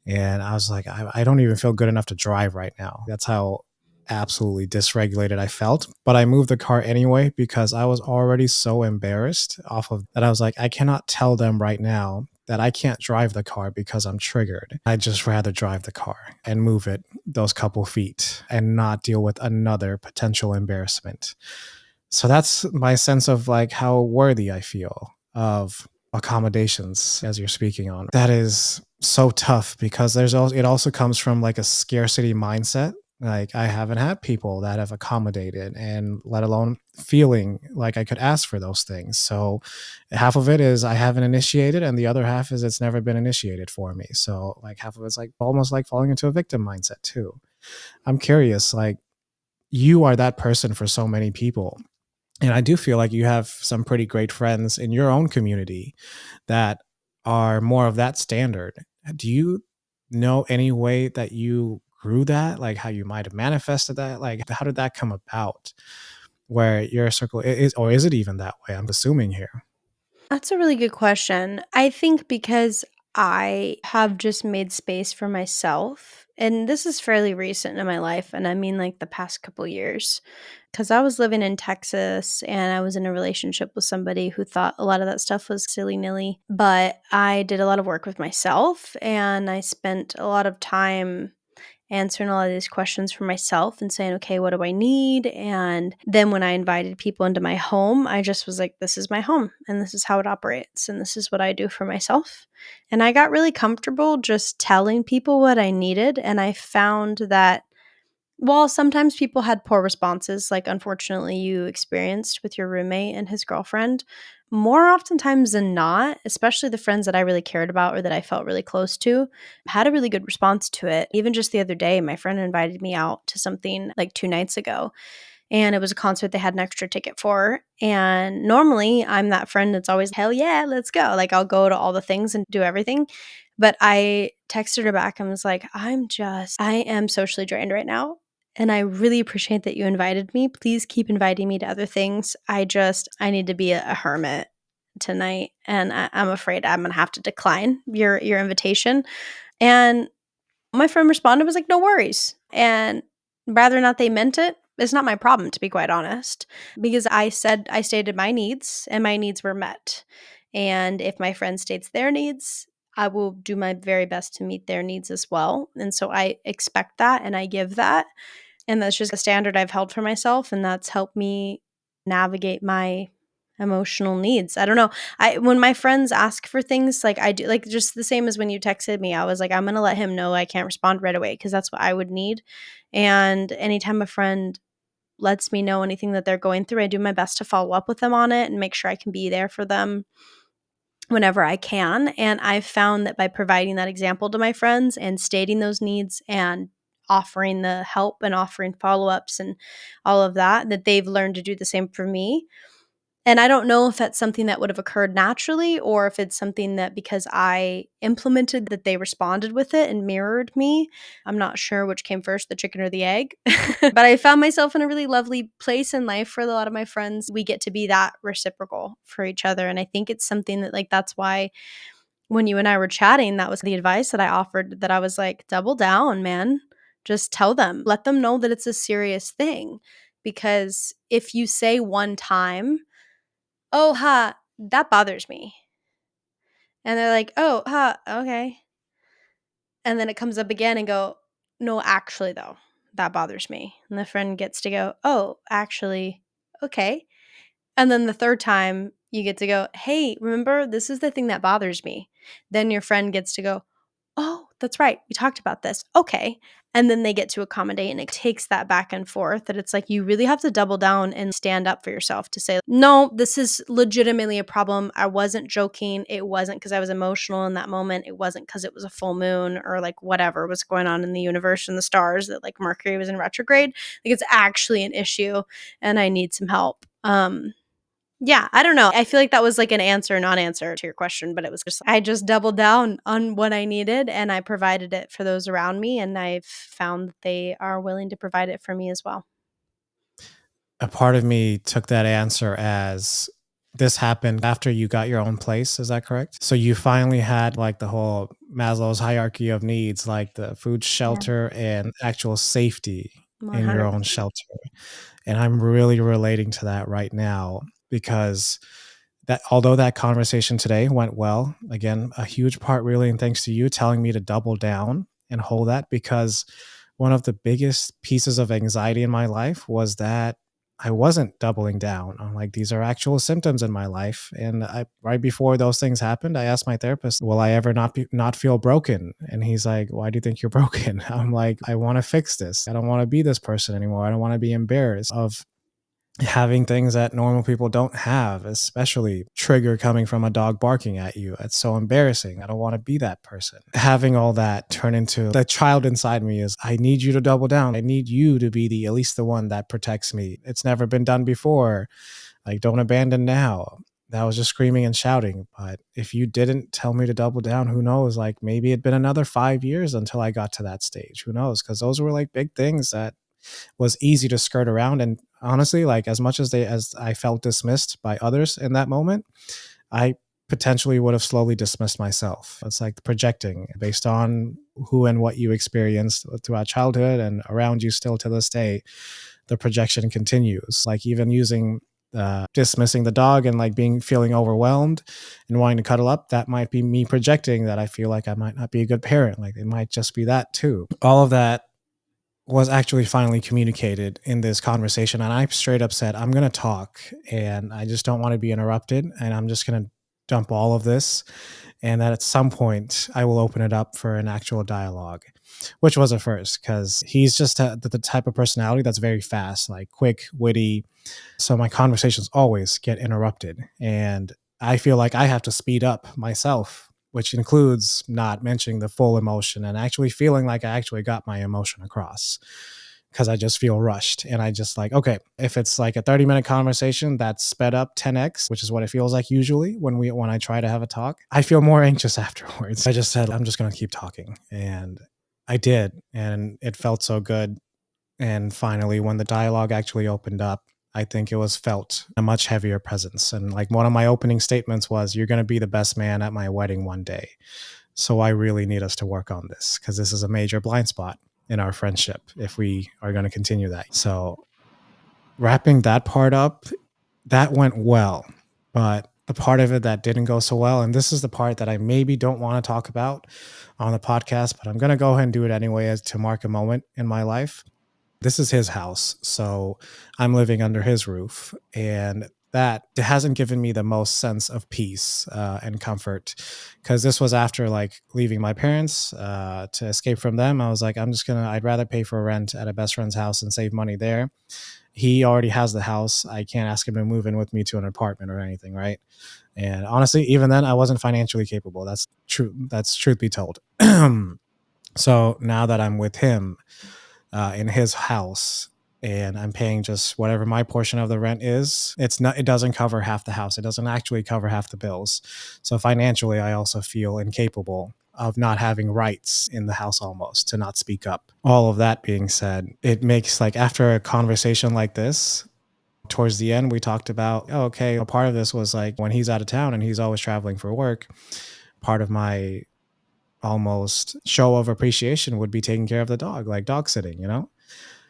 And I was like, I don't even feel good enough to drive right now. That's how absolutely dysregulated I felt. But I moved the car anyway because I was already so embarrassed off of that. I was like, I cannot tell them right now that I can't drive the car because I'm triggered. I'd just rather drive the car and move it those couple feet and not deal with another potential embarrassment. So that's my sense of like how worthy I feel of accommodations as you're speaking on. That is so tough because it also comes from like a scarcity mindset. Like I haven't had people that have accommodated and let alone feeling like I could ask for those things. So half of it is I haven't initiated and the other half is it's never been initiated for me. So like half of it's like almost like falling into a victim mindset too. I'm curious, like you are that person for so many people, and I do feel like you have some pretty great friends in your own community that are more of that standard. Do you know any way that you grew that? Like how you might have manifested that? Like how did that come about? Where your circle is, or is it even that way? I'm assuming here. That's a really good question. I think because I have just made space for myself, and this is fairly recent in my life, and I mean like the past couple years, because I was living in Texas and I was in a relationship with somebody who thought a lot of that stuff was silly nilly. But I did a lot of work with myself and I spent a lot of time answering a lot of these questions for myself and saying, okay, what do I need? And then when I invited people into my home, I just was like, this is my home and this is how it operates and this is what I do for myself. And I got really comfortable just telling people what I needed. And I found that while sometimes people had poor responses, like unfortunately you experienced with your roommate and his girlfriend, more oftentimes than not, especially the friends that I really cared about or that I felt really close to, had a really good response to it. Even just the other day, my friend invited me out to something like 2 nights ago, and it was a concert they had an extra ticket for. And normally I'm that friend that's always, hell yeah, let's go. Like I'll go to all the things and do everything. But I texted her back and was like, I am socially drained right now. And I really appreciate that you invited me. Please keep inviting me to other things. I need to be a hermit tonight. And I'm afraid I'm going to have to decline your invitation. And my friend responded, was like, no worries. And whether or not they meant it, it's not my problem, to be quite honest, because I stated my needs and my needs were met. And if my friend states their needs, I will do my very best to meet their needs as well. And so I expect that and I give that. And that's just a standard I've held for myself. And that's helped me navigate my emotional needs. I don't know. When my friends ask for things, like I do, like just the same as when you texted me, I was like, I'm gonna let him know I can't respond right away because that's what I would need. And anytime a friend lets me know anything that they're going through. I do my best to follow up with them on it and make sure I can be there for them whenever I can. And I've found that by providing that example to my friends and stating those needs and offering the help and offering follow-ups and all of that, that they've learned to do the same for me. And I don't know if that's something that would have occurred naturally or if it's something that because I implemented that they responded with it and mirrored me. I'm not sure which came first, the chicken or the egg. But I found myself in a really lovely place in life for a lot of my friends. We get to be that reciprocal for each other. And I think it's something that, like, that's why when you and I were chatting, that was the advice that I offered, that I was like, double down, man. Just tell them, let them know that it's a serious thing. Because if you say one time, "Oh, that bothers me." And they're like, "Oh, okay." And then it comes up again and go, "No, actually though, that bothers me." And the friend gets to go, "Oh, actually, okay." And then the third time you get to go, "Hey, remember this is the thing that bothers me." Then your friend gets to go, "Oh, that's right. We talked about this. Okay." And then they get to accommodate, and it takes that back and forth that it's like you really have to double down and stand up for yourself to say, "No, this is legitimately a problem. I wasn't joking. It wasn't because I was emotional in that moment. It wasn't because it was a full moon or like whatever was going on in the universe and the stars that like Mercury was in retrograde. Like it's actually an issue and I need some help." Yeah, I don't know. I feel like that was like an answer, non-answer to your question, but it was just I just doubled down on what I needed and I provided it for those around me, and I've found that they are willing to provide it for me as well. A part of me took that answer as this happened after you got your own place. Is that correct? So you finally had like the whole Maslow's hierarchy of needs, like the food, Yeah, shelter, and actual safety in your own 100%. shelter. And I'm really relating to that right now because that although that conversation today went well, again, a huge part really, and thanks to you telling me to double down and hold that, because one of the biggest pieces of anxiety in my life was that I wasn't doubling down on like these are actual symptoms in my life. And I right before those things happened, I asked my therapist, "Will I ever not feel broken?" And he's like, "Why do you think you're broken?" I'm like, "I want to fix this. I don't want to be this person anymore. I don't want to be embarrassed of having things that normal people don't have, especially trigger coming from a dog barking at you. It's so embarrassing. I don't want to be that person." Having all that turn into the child inside me is, I need you to double down. I need you to be the at least the one that protects me. It's never been done before. Like, don't abandon now. That was just screaming and shouting. But if you didn't tell me to double down, who knows? Like maybe it'd been another 5 years until I got to that stage. Who knows? Because those were like big things that was easy to skirt around. And honestly, like as much as I felt dismissed by others in that moment, I potentially would have slowly dismissed myself. It's like projecting based on who and what you experienced throughout childhood and around you still to this day. The projection continues. Like even using dismissing the dog and like being feeling overwhelmed and wanting to cuddle up, that might be me projecting that I feel like I might not be a good parent. Like it might just be that too. All of that was actually finally communicated in this conversation. And I straight up said, I'm going to talk and I just don't want to be interrupted. And I'm just going to dump all of this. And that at some point I will open it up for an actual dialogue, which was a first because he's just the type of personality that's very fast, like quick, witty. So my conversations always get interrupted. And I feel like I have to speed up myself, which includes not mentioning the full emotion and actually feeling like I actually got my emotion across because I just feel rushed. And I just like, okay, if it's like a 30-minute conversation that's sped up 10x, which is what it feels like usually when I try to have a talk, I feel more anxious afterwards. I just said, I'm just going to keep talking. And I did. And it felt so good. And finally, when the dialogue actually opened up, I think it was felt a much heavier presence. And like one of my opening statements was, "You're going to be the best man at my wedding one day. So I really need us to work on this because this is a major blind spot in our friendship if we are going to continue that." So wrapping that part up, that went well. But the part of it that didn't go so well, and this is the part that I maybe don't want to talk about on the podcast, but I'm going to go ahead and do it anyway as to mark a moment in my life. This is his house, so I'm living under his roof. And that hasn't given me the most sense of peace and comfort, because this was after like leaving my parents to escape from them. I was like, I'd rather pay for rent at a best friend's house and save money there. He already has the house. I can't ask him to move in with me to an apartment or anything, right? And honestly, even then, I wasn't financially capable. That's true. That's truth be told. So now that I'm with him in his house, and I'm paying just whatever my portion of the rent is, it doesn't cover half the house. It doesn't actually cover half the bills. So financially, I also feel incapable of not having rights in the house, almost to not speak up. All of that being said, it makes, like, after a conversation like this, towards the end, we talked about, oh, okay, a part of this was like when he's out of town and he's always traveling for work, part of my almost show of appreciation would be taking care of the dog, like dog sitting,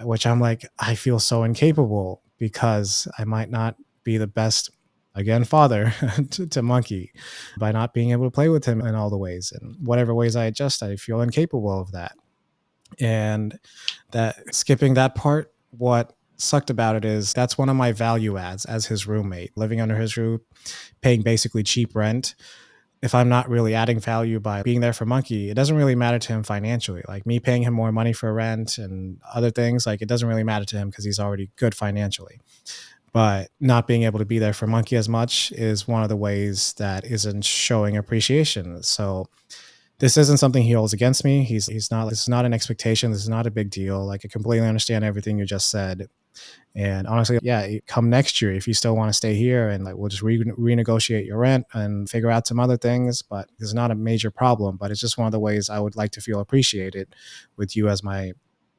which I'm like, I feel so incapable because I might not be the best, again, father to Monkey, by not being able to play with him in all the ways. And whatever ways I adjust, I feel incapable of that. And that, skipping that part, what sucked about it is that's one of my value adds as his roommate, living under his roof, paying basically cheap rent. If I'm not really adding value by being there for Monkey, it doesn't really matter to him financially. Like me paying him more money for rent and other things, like it doesn't really matter to him because he's already good financially. But not being able to be there for Monkey as much is one of the ways that isn't showing appreciation. So this isn't something he holds against me. He's not. This is not an expectation. This is not a big deal. Like, I completely understand everything you just said. And honestly, yeah, come next year if you still want to stay here, and like we'll just renegotiate your rent and figure out some other things. But it's not a major problem. But it's just one of the ways I would like to feel appreciated with you as my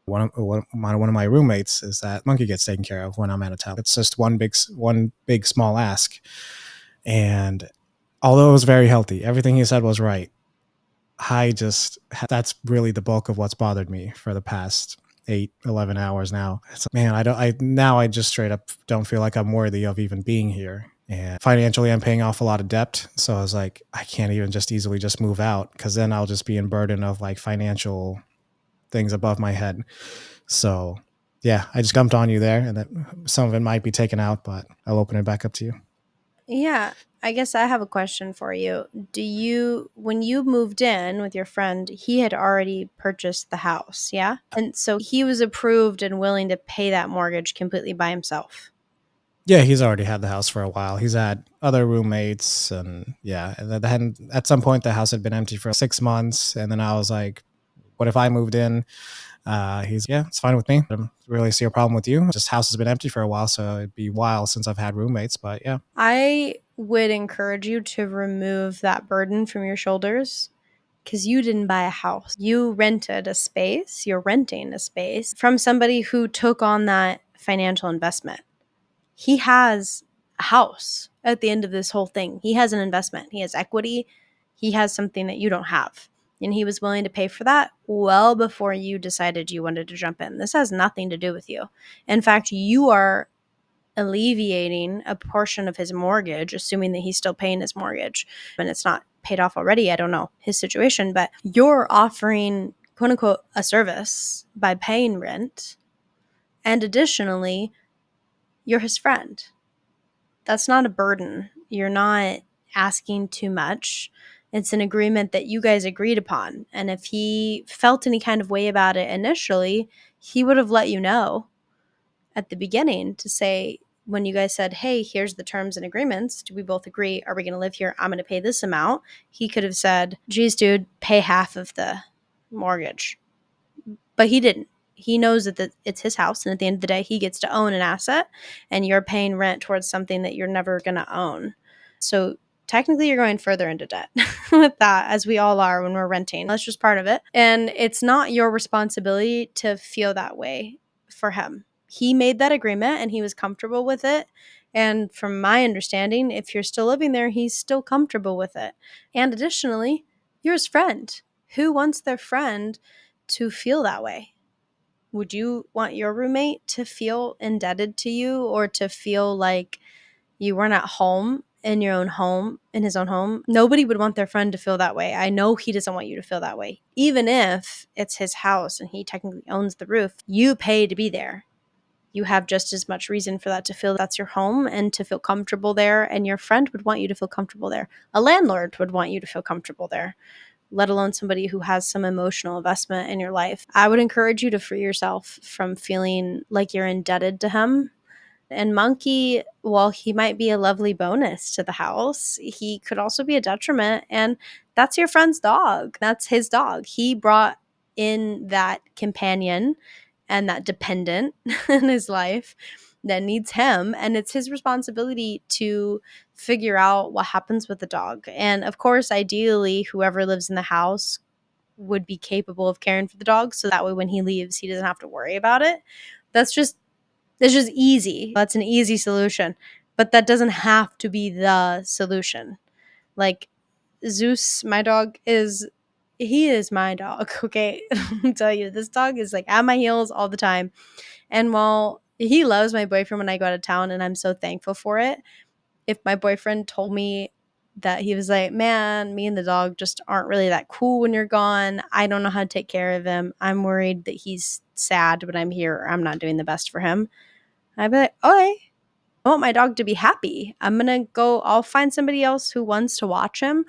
one of my roommates, is that Monkey gets taken care of when I'm out of town. It's just one big small ask. And although it was very healthy, everything he said was right. I just, that's really the bulk of what's bothered me for the past 8, 11 hours now. It's like, man, I just straight up don't feel like I'm worthy of even being here. And financially, I'm paying off a lot of debt. So I was like, I can't even just easily just move out, because then I'll just be in burden of like financial things above my head. So yeah, I just jumped on you there, and that some of it might be taken out, but I'll open it back up to you. Yeah, I guess I have a question for you. When you moved in with your friend, he had already purchased the house, yeah? And so he was approved and willing to pay that mortgage completely by himself. Yeah, he's already had the house for a while. He's had other roommates, and yeah, and then at some point the house had been empty for 6 months, and then I was like, "What if I moved in?" Yeah, it's fine with me. I don't really see a problem with you. Just house has been empty for a while, so it'd be a while since I've had roommates, but yeah. I would encourage you to remove that burden from your shoulders because you didn't buy a house. You rented a space, you're renting a space from somebody who took on that financial investment. He has a house at the end of this whole thing. He has an investment, he has equity, he has something that you don't have. And he was willing to pay for that well before you decided you wanted to jump in. This has nothing to do with you. In fact, you are alleviating a portion of his mortgage, assuming that he's still paying his mortgage and it's not paid off already. I don't know his situation, but you're offering, quote unquote, a service by paying rent. And additionally, you're his friend. That's not a burden. You're not asking too much. It's an agreement that you guys agreed upon. And if he felt any kind of way about it initially, he would have let you know at the beginning to say, when you guys said, hey, here's the terms and agreements, do we both agree? Are we going to live here? I'm going to pay this amount. He could have said, geez, dude, pay half of the mortgage. But he didn't. He knows that it's his house, and at the end of the day, he gets to own an asset, and you're paying rent towards something that you're never going to own. So technically, you're going further into debt with that, as we all are when we're renting. That's just part of it. And it's not your responsibility to feel that way for him. He made that agreement, and he was comfortable with it. And from my understanding, if you're still living there, he's still comfortable with it. And additionally, you're his friend. Who wants their friend to feel that way? Would you want your roommate to feel indebted to you, or to feel like you weren't at home in your own home, in his own home? Nobody would want their friend to feel that way. I know he doesn't want you to feel that way. Even if it's his house and he technically owns the roof, you pay to be there. you have just as much reason for that to feel that's your home and to feel comfortable there. And your friend would want you to feel comfortable there. A landlord would want you to feel comfortable there, let alone somebody who has some emotional investment in your life. I would encourage you to free yourself from feeling like you're indebted to him. And Monkey, while he might be a lovely bonus to the house, he could also be a detriment. And that's your friend's dog. That's his dog. He brought in that companion and that dependent in his life that needs him. And it's his responsibility to figure out what happens with the dog. And of course, ideally, whoever lives in the house would be capable of caring for the dog. So that way, when he leaves, he doesn't have to worry about it. That's just it's just easy. That's an easy solution. But that doesn't have to be the solution. Like Zeus, my dog he is my dog, okay? I'll tell you, this dog is like at my heels all the time. And while he loves my boyfriend when I go out of town and I'm so thankful for it, if my boyfriend told me that he was like, man, me and the dog just aren't really that cool when you're gone. I don't know how to take care of him. I'm worried that he's sad when I'm here or I'm not doing the best for him. I'd be like, okay, I want my dog to be happy. I'll find somebody else who wants to watch him.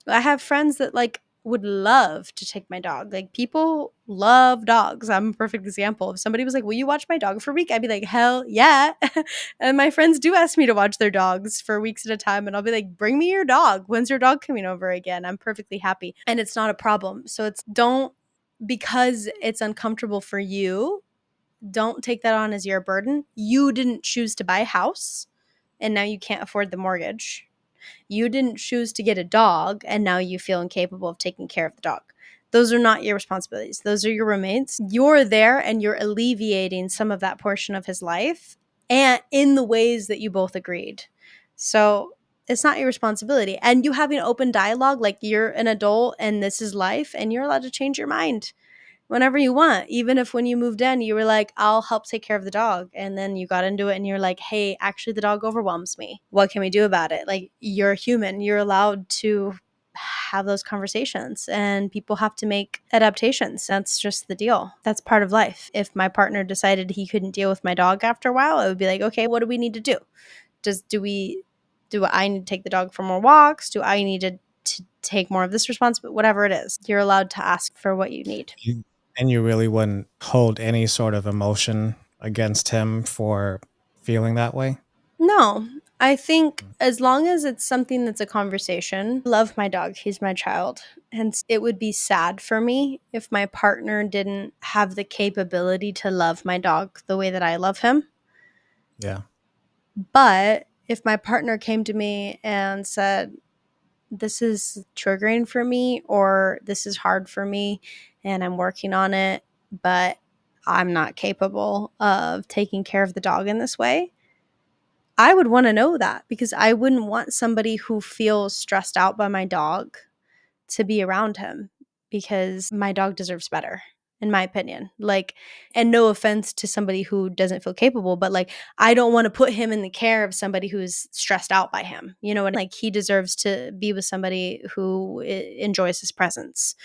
I have friends that like would love to take my dog. Like people love dogs. I'm a perfect example. If somebody was like, will you watch my dog for a week? I'd be like, hell yeah. And my friends do ask me to watch their dogs for weeks at a time. And I'll be like, bring me your dog. When's your dog coming over again? I'm perfectly happy. And it's not a problem. So because it's uncomfortable for you, don't take that on as your burden. You didn't choose to buy a house and now you can't afford the mortgage. You didn't choose to get a dog and now you feel incapable of taking care of the dog. Those are not your responsibilities. Those are your roommates. You're there and you're alleviating some of that portion of his life and in the ways that you both agreed. So it's not your responsibility. And you having open dialogue, like you're an adult and this is life and you're allowed to change your mind whenever you want. Even if when you moved in, you were like, I'll help take care of the dog. And then you got into it and you're like, hey, actually, the dog overwhelms me. What can we do about it? Like, you're human. You're allowed to have those conversations and people have to make adaptations. That's just the deal. That's part of life. If my partner decided he couldn't deal with my dog after a while, it would be like, okay, what do we need to do? Do I need to take the dog for more walks? Do I need to take more of this responsibility? Whatever it is, you're allowed to ask for what you need. And you really wouldn't hold any sort of emotion against him for feeling that way? No, I think as long as it's something that's a conversation, I love my dog. He's my child. And it would be sad for me if my partner didn't have the capability to love my dog the way that I love him. Yeah. But if my partner came to me and said, this is triggering for me, or this is hard for me, and I'm working on it, but I'm not capable of taking care of the dog in this way, I would want to know that because I wouldn't want somebody who feels stressed out by my dog to be around him because my dog deserves better, in my opinion. Like, and no offense to somebody who doesn't feel capable, but like, I don't want to put him in the care of somebody who's stressed out by him. You know what? Like, he deserves to be with somebody who enjoys his presence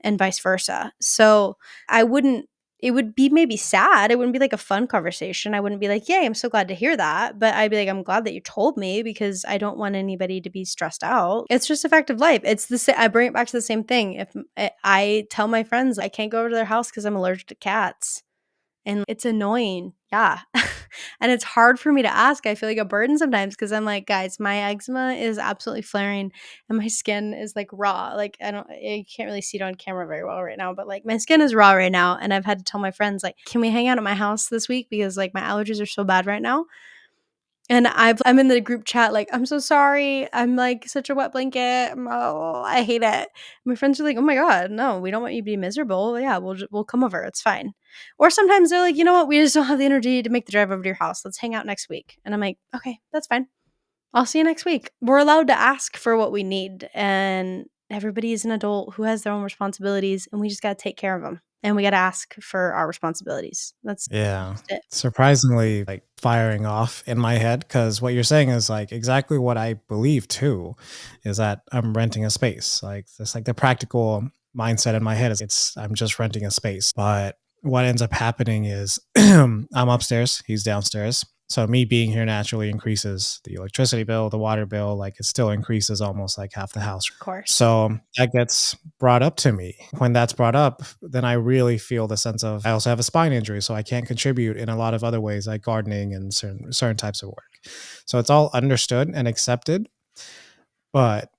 and vice versa. So I wouldn't, it would be maybe sad. It wouldn't be like a fun conversation. I wouldn't be like, yay, I'm so glad to hear that. But I'd be like, I'm glad that you told me because I don't want anybody to be stressed out. It's just a fact of life. It's the same. I bring it back to the same thing. If I tell my friends I can't go over to their house because I'm allergic to cats, and it's annoying. Yeah. And it's hard for me to ask. I feel like a burden sometimes because I'm like, guys, my eczema is absolutely flaring and my skin is like raw. Like I can't really see it on camera very well right now, but like my skin is raw right now. And I've had to tell my friends, like, can we hang out at my house this week? Because like my allergies are so bad right now. And I'm in the group chat like, I'm so sorry. I'm like such a wet blanket. Oh, I hate it. My friends are like, oh my God, no, we don't want you to be miserable. Yeah, we'll come over. It's fine. Or sometimes they're like, you know what? We just don't have the energy to make the drive over to your house. Let's hang out next week. And I'm like, okay, that's fine. I'll see you next week. We're allowed to ask for what we need. And everybody is an adult who has their own responsibilities. And we just got to take care of them. And we got to ask for our responsibilities. That's Yeah. just it. Surprisingly, like firing off in my head because what you're saying is like exactly what I believe too, is that I'm renting a space. Like that's like the practical mindset in my head is I'm just renting a space. But what ends up happening is I'm upstairs, he's downstairs. So me being here naturally increases the electricity bill, the water bill, like it still increases almost like half the house. Of course. So that gets brought up to me. When that's brought up, then I really feel the sense of I also have a spine injury, so I can't contribute in a lot of other ways, like gardening and certain types of work. So it's all understood and accepted, but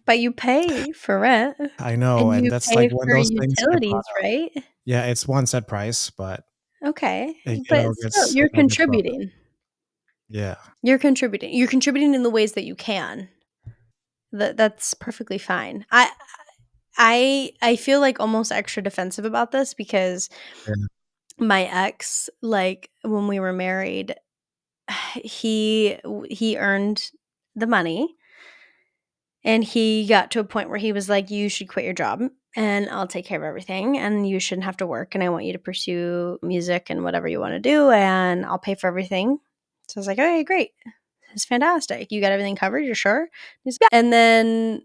But you pay for rent I know, and and you that's like pay when for those things get brought utilities, up. right? Yeah, it's one set price, but Okay, it but all still, gets you're it all gets brought up. contributing. Yeah. You're contributing. You're contributing in the ways that you can. That's perfectly fine. I feel like almost extra defensive about this because Yeah. my ex, like when we were married, he earned the money and he got to a point where he was like, you should quit your job and I'll take care of everything and you shouldn't have to work and I want you to pursue music and whatever you want to do and I'll pay for everything. So I was like, okay, great. It's fantastic. You got everything covered, you're sure? He's, yeah. And then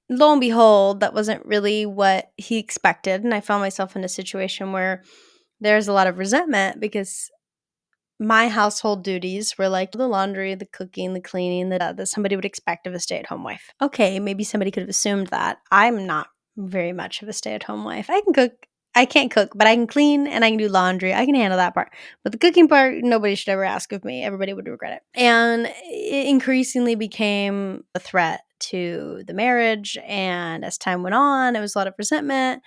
lo and behold, that wasn't really what he expected. And I found myself in a situation where there's a lot of resentment because my household duties were like the laundry, the cooking, the cleaning that somebody would expect of a stay at home wife. Okay, maybe somebody could have assumed that. I'm not very much of a stay at home wife. I can cook. I can't cook, but I can clean and I can do laundry. I can handle that part. But the cooking part, nobody should ever ask of me. Everybody would regret it. And it increasingly became a threat to the marriage. And as time went on, it was a lot of resentment.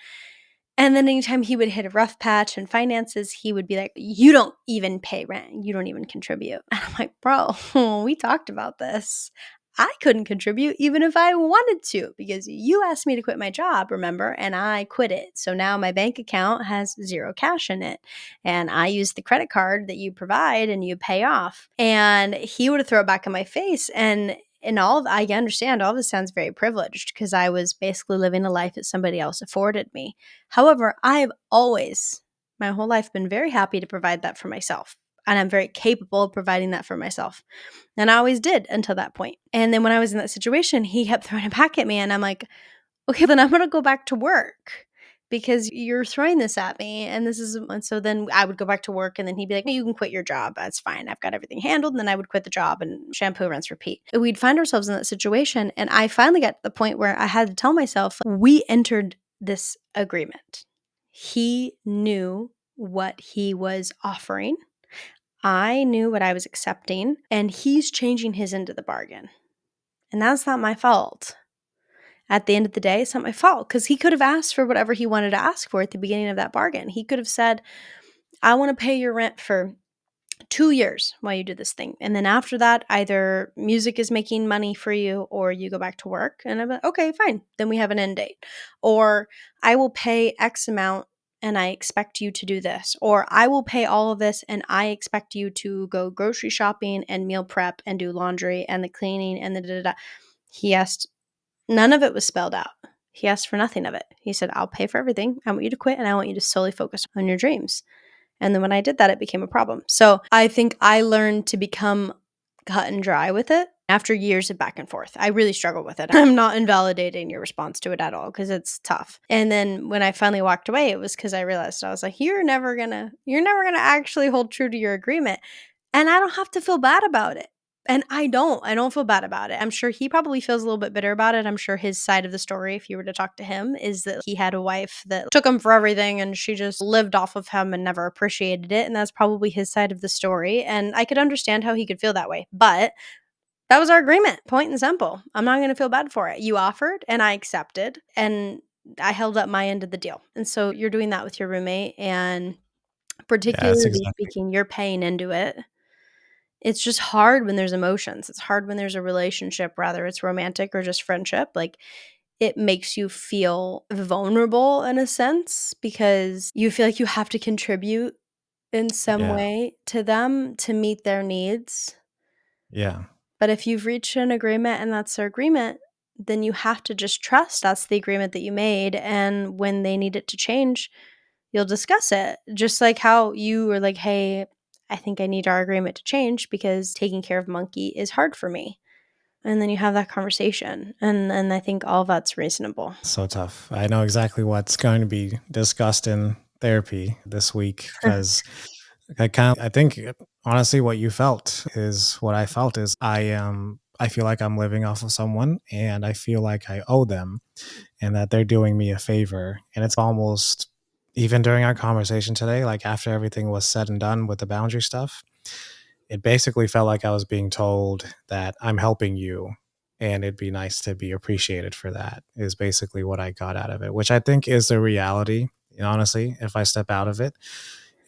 And then anytime he would hit a rough patch in finances, he would be like, you don't even pay rent. You don't even contribute. And I'm like, bro, we talked about this. I couldn't contribute even if I wanted to because you asked me to quit my job, remember? And I quit it. So now my bank account has zero cash in it. And I use the credit card that you provide and you pay off. And he would throw it back in my face. And all of, I understand all of this sounds very privileged because I was basically living a life that somebody else afforded me. However, I've always, my whole life, been very happy to provide that for myself. And I'm very capable of providing that for myself. And I always did until that point. And then when I was in that situation, he kept throwing it back at me. And I'm like, okay, then I'm going to go back to work because you're throwing this at me. And so then I would go back to work and then he'd be like, you can quit your job. That's fine. I've got everything handled. And then I would quit the job and shampoo, rinse, repeat. We'd find ourselves in that situation. And I finally got to the point where I had to tell myself, we entered this agreement. He knew what he was offering. I knew what I was accepting. And he's changing his end of the bargain. And that's not my fault. At the end of the day, it's not my fault because he could have asked for whatever he wanted to ask for at the beginning of that bargain. He could have said, I want to pay your rent for 2 years while you do this thing. And then after that, either music is making money for you or you go back to work. And I'm like, okay, fine. Then we have an end date. Or I will pay X amount and I expect you to do this. Or I will pay all of this and I expect you to go grocery shopping and meal prep and do laundry and the cleaning and the da da da. He asked, none of it was spelled out. He asked for nothing of it. He said, I'll pay for everything. I want you to quit and I want you to solely focus on your dreams. And then when I did that, it became a problem. So I think I learned to become cut and dry with it after years of back and forth. I really struggled with it. I'm not invalidating your response to it at all because it's tough. And then when I finally walked away, it was because I realized I was like, you're never gonna actually hold true to your agreement. And I don't have to feel bad about it. And I don't feel bad about it. I'm sure he probably feels a little bit bitter about it. I'm sure his side of the story, if you were to talk to him, is that he had a wife that took him for everything and she just lived off of him and never appreciated it. And that's probably his side of the story. And I could understand how he could feel that way. But that was our agreement, point and simple. I'm not going to feel bad for it. You offered and I accepted and I held up my end of the deal. And so you're doing that with your roommate. And Yeah, that's particularly exactly. speaking, you're paying into it. It's just hard when there's emotions. It's hard when there's a relationship, whether it's romantic or just friendship. Like, it makes you feel vulnerable in a sense because you feel like you have to contribute in some Yeah. way to them to meet their needs. Yeah. But if you've reached an agreement and that's their agreement, then you have to just trust that's the agreement that you made. And when they need it to change, you'll discuss it. Just like how you were like, hey, I think I need our agreement to change because taking care of Monkey is hard for me. And then you have that conversation. And I think all that's reasonable. So tough. I know exactly what's going to be discussed in therapy this week because I think honestly what you felt is what I felt is I feel like I'm living off of someone and I feel like I owe them and that they're doing me a favor. And it's almost even during our conversation today, like after everything was said and done with the boundary stuff, it basically felt like I was being told that I'm helping you and it'd be nice to be appreciated for that, is basically what I got out of it, which I think is the reality, honestly, if I step out of it.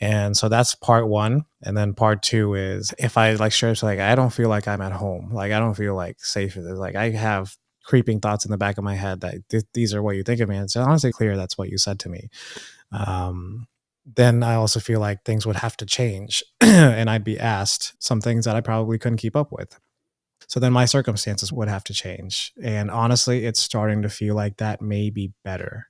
And so that's part one. And then part two is if I like share, like, I don't feel like I'm at home. Like, I don't feel like safe. Like, I have creeping thoughts in the back of my head that these are what you think of me. And it's honestly clear that's what you said to me. Um, then I also feel like things would have to change and I'd be asked some things that I probably couldn't keep up with. So then my circumstances would have to change. And honestly, it's starting to feel like that may be better.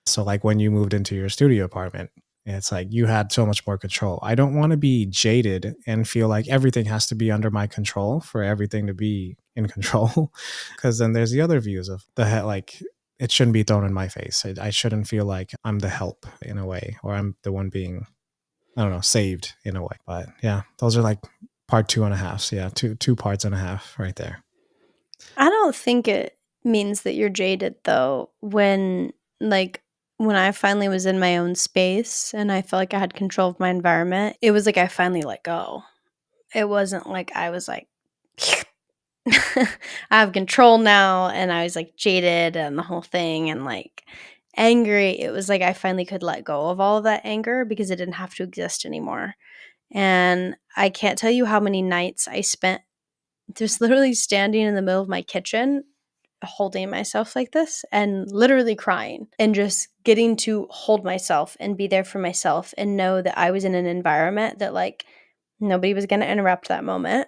So like when you moved into your studio apartment, it's like you had so much more control. I don't want to be jaded and feel like everything has to be under my control for everything to be in control. Cause then there's the other views of like it shouldn't be thrown in my face. I shouldn't feel like I'm the help in a way, or I'm the one being, I don't know, saved in a way. But yeah, those are like part two and a half. So yeah, two parts and a half right there. I don't think it means that you're jaded though when I finally was in my own space and I felt like I had control of my environment, it was like I finally let go. It wasn't like I was like I have control now and I was like jaded and the whole thing and like angry. It was like I finally could let go of all of that anger because it didn't have to exist anymore. And I can't tell you how many nights I spent just literally standing in the middle of my kitchen holding myself like this and literally crying and just getting to hold myself and be there for myself and know that I was in an environment that like nobody was going to interrupt that moment,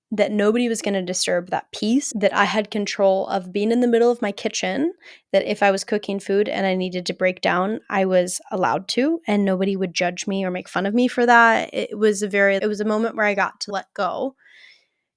that nobody was going to disturb that peace, that I had control of being in the middle of my kitchen, that if I was cooking food and I needed to break down, I was allowed to and nobody would judge me or make fun of me for that. It was a moment where I got to let go.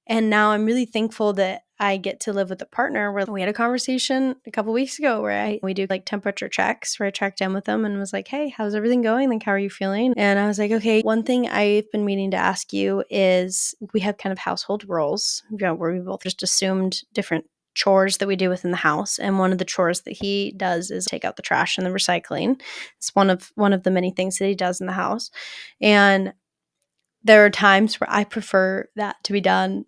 And now I'm really thankful that I get to live with a partner where we had a conversation a couple weeks ago where we do like temperature checks where I checked in with them and was like, hey, how's everything going? Like, how are you feeling? And I was like, okay, one thing I've been meaning to ask you is we have kind of household roles, where we both just assumed different chores that we do within the house. And one of the chores that he does is take out the trash and the recycling. It's one of the many things that he does in the house. And there are times where I prefer that to be done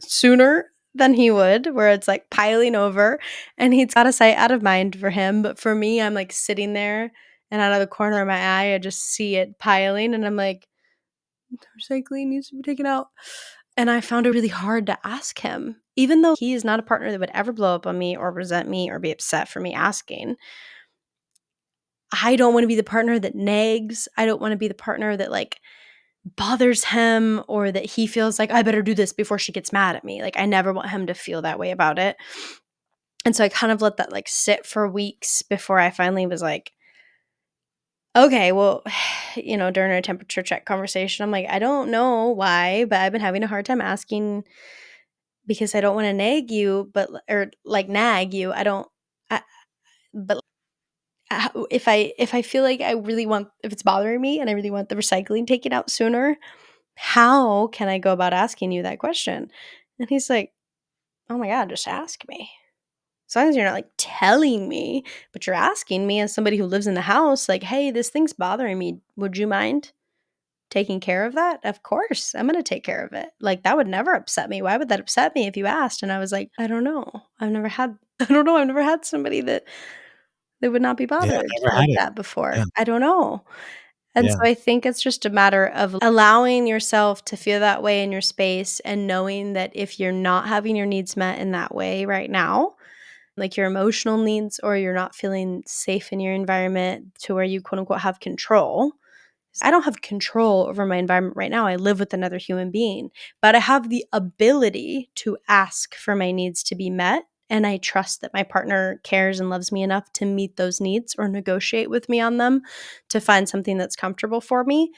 sooner than he would, where it's like piling over and he's out of sight, out of mind for him. But for me, I'm like sitting there and out of the corner of my eye, I just see it piling and I'm like, recycling needs to be taken out. And I found it really hard to ask him, even though he is not a partner that would ever blow up on me or resent me or be upset for me asking. I don't want to be the partner that nags. I don't want to be the partner that like bothers him or that he feels like I better do this before she gets mad at me. Like I never want him to feel that way about it. And so I kind of let that like sit for weeks before I finally was like, okay, well, during our temperature check conversation, I'm like, I don't know why, but I've been having a hard time asking because I don't want to nag you, or like nag you. I don't, I, but if I feel like I really want, if it's bothering me and I really want the recycling taken out sooner, how can I go about asking you that question? And he's like, oh my God, just ask me. As long as you're not like telling me, but you're asking me as somebody who lives in the house, like, hey, this thing's bothering me. Would you mind taking care of that? Of course, I'm going to take care of it. Like, that would never upset me. Why would that upset me if you asked? And I was like, I don't know. I don't know. I've never had somebody that would not be Yeah, bothered never like had it. that before. Yeah. I don't know. And so Yeah. I think it's just a matter of allowing yourself to feel that way in your space and knowing that if you're not having your needs met in that way right now, like your emotional needs, or you're not feeling safe in your environment to where you quote unquote have control. I don't have control over my environment right now. I live with another human being, but I have the ability to ask for my needs to be met. And I trust that my partner cares and loves me enough to meet those needs or negotiate with me on them to find something that's comfortable for me.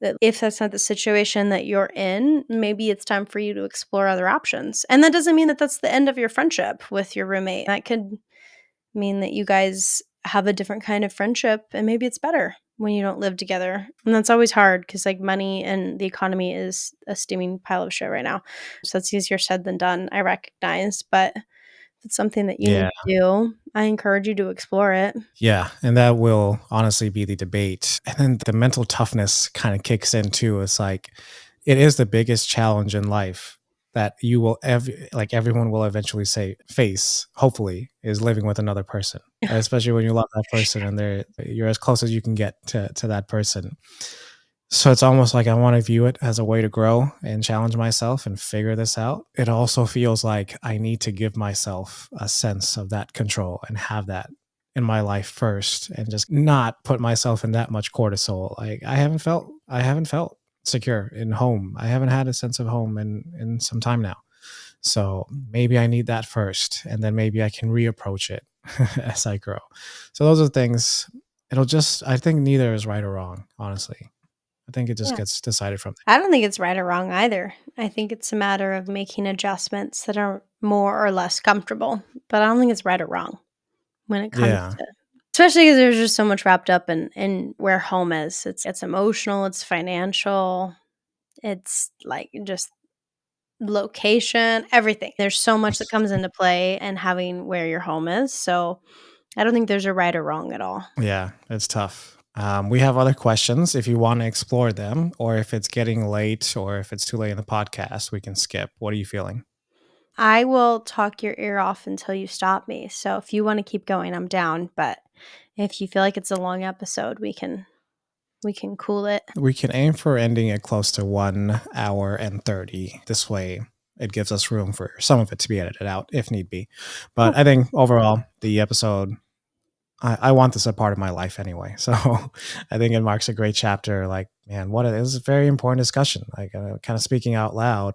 That if that's not the situation that you're in, maybe it's time for you to explore other options. And that doesn't mean that that's the end of your friendship with your roommate. That could mean that you guys have a different kind of friendship and maybe it's better. when you don't live together. And that's always hard because, like, money and the economy is a steaming pile of shit right now. So it's easier said than done, I recognize. But if it's something that you need Yeah. to do, I encourage you to explore it. Yeah, and that will honestly be the debate. And then the mental toughness kind of kicks in too. It's like it is the biggest challenge in life that you will like everyone will eventually say face, hopefully, is living with another person. Especially when you love that person and you're as close as you can get to that person. So it's almost like I want to view it as a way to grow and challenge myself and figure this out. It also feels like I need to give myself a sense of that control and have that in my life first and just not put myself in that much cortisol. Like I haven't felt secure in home. I haven't had a sense of home in some time now. So maybe I need that first and then maybe I can reapproach it as I grow. So those are things I think neither is right or wrong, honestly. I think it just Yeah. gets decided from I don't think it's right or wrong either. I think it's a matter of making adjustments that are more or less comfortable, but I don't think it's right or wrong when it there. comes Yeah. to, especially because there's just so much wrapped up in where home is. It's emotional, it's financial, it's like just location, everything. There's so much that comes into play and having where your home is. So I don't think there's a right or wrong at all. Yeah, it's tough. We have other questions if you want to explore them, or if it's getting late, or if it's too late in the podcast, we can skip. What are you feeling? I will talk your ear off until you stop me. So if you want to keep going, I'm down. But if you feel like it's a long episode, we can cool it. We can aim for ending it close to 1 hour and 30. This way, it gives us room for some of it to be edited out if need be. But Cool. I think overall, the episode, I want this a part of my life anyway. So I think it marks a great chapter. Like, man, what it is a very important discussion. Like, kind of speaking out loud.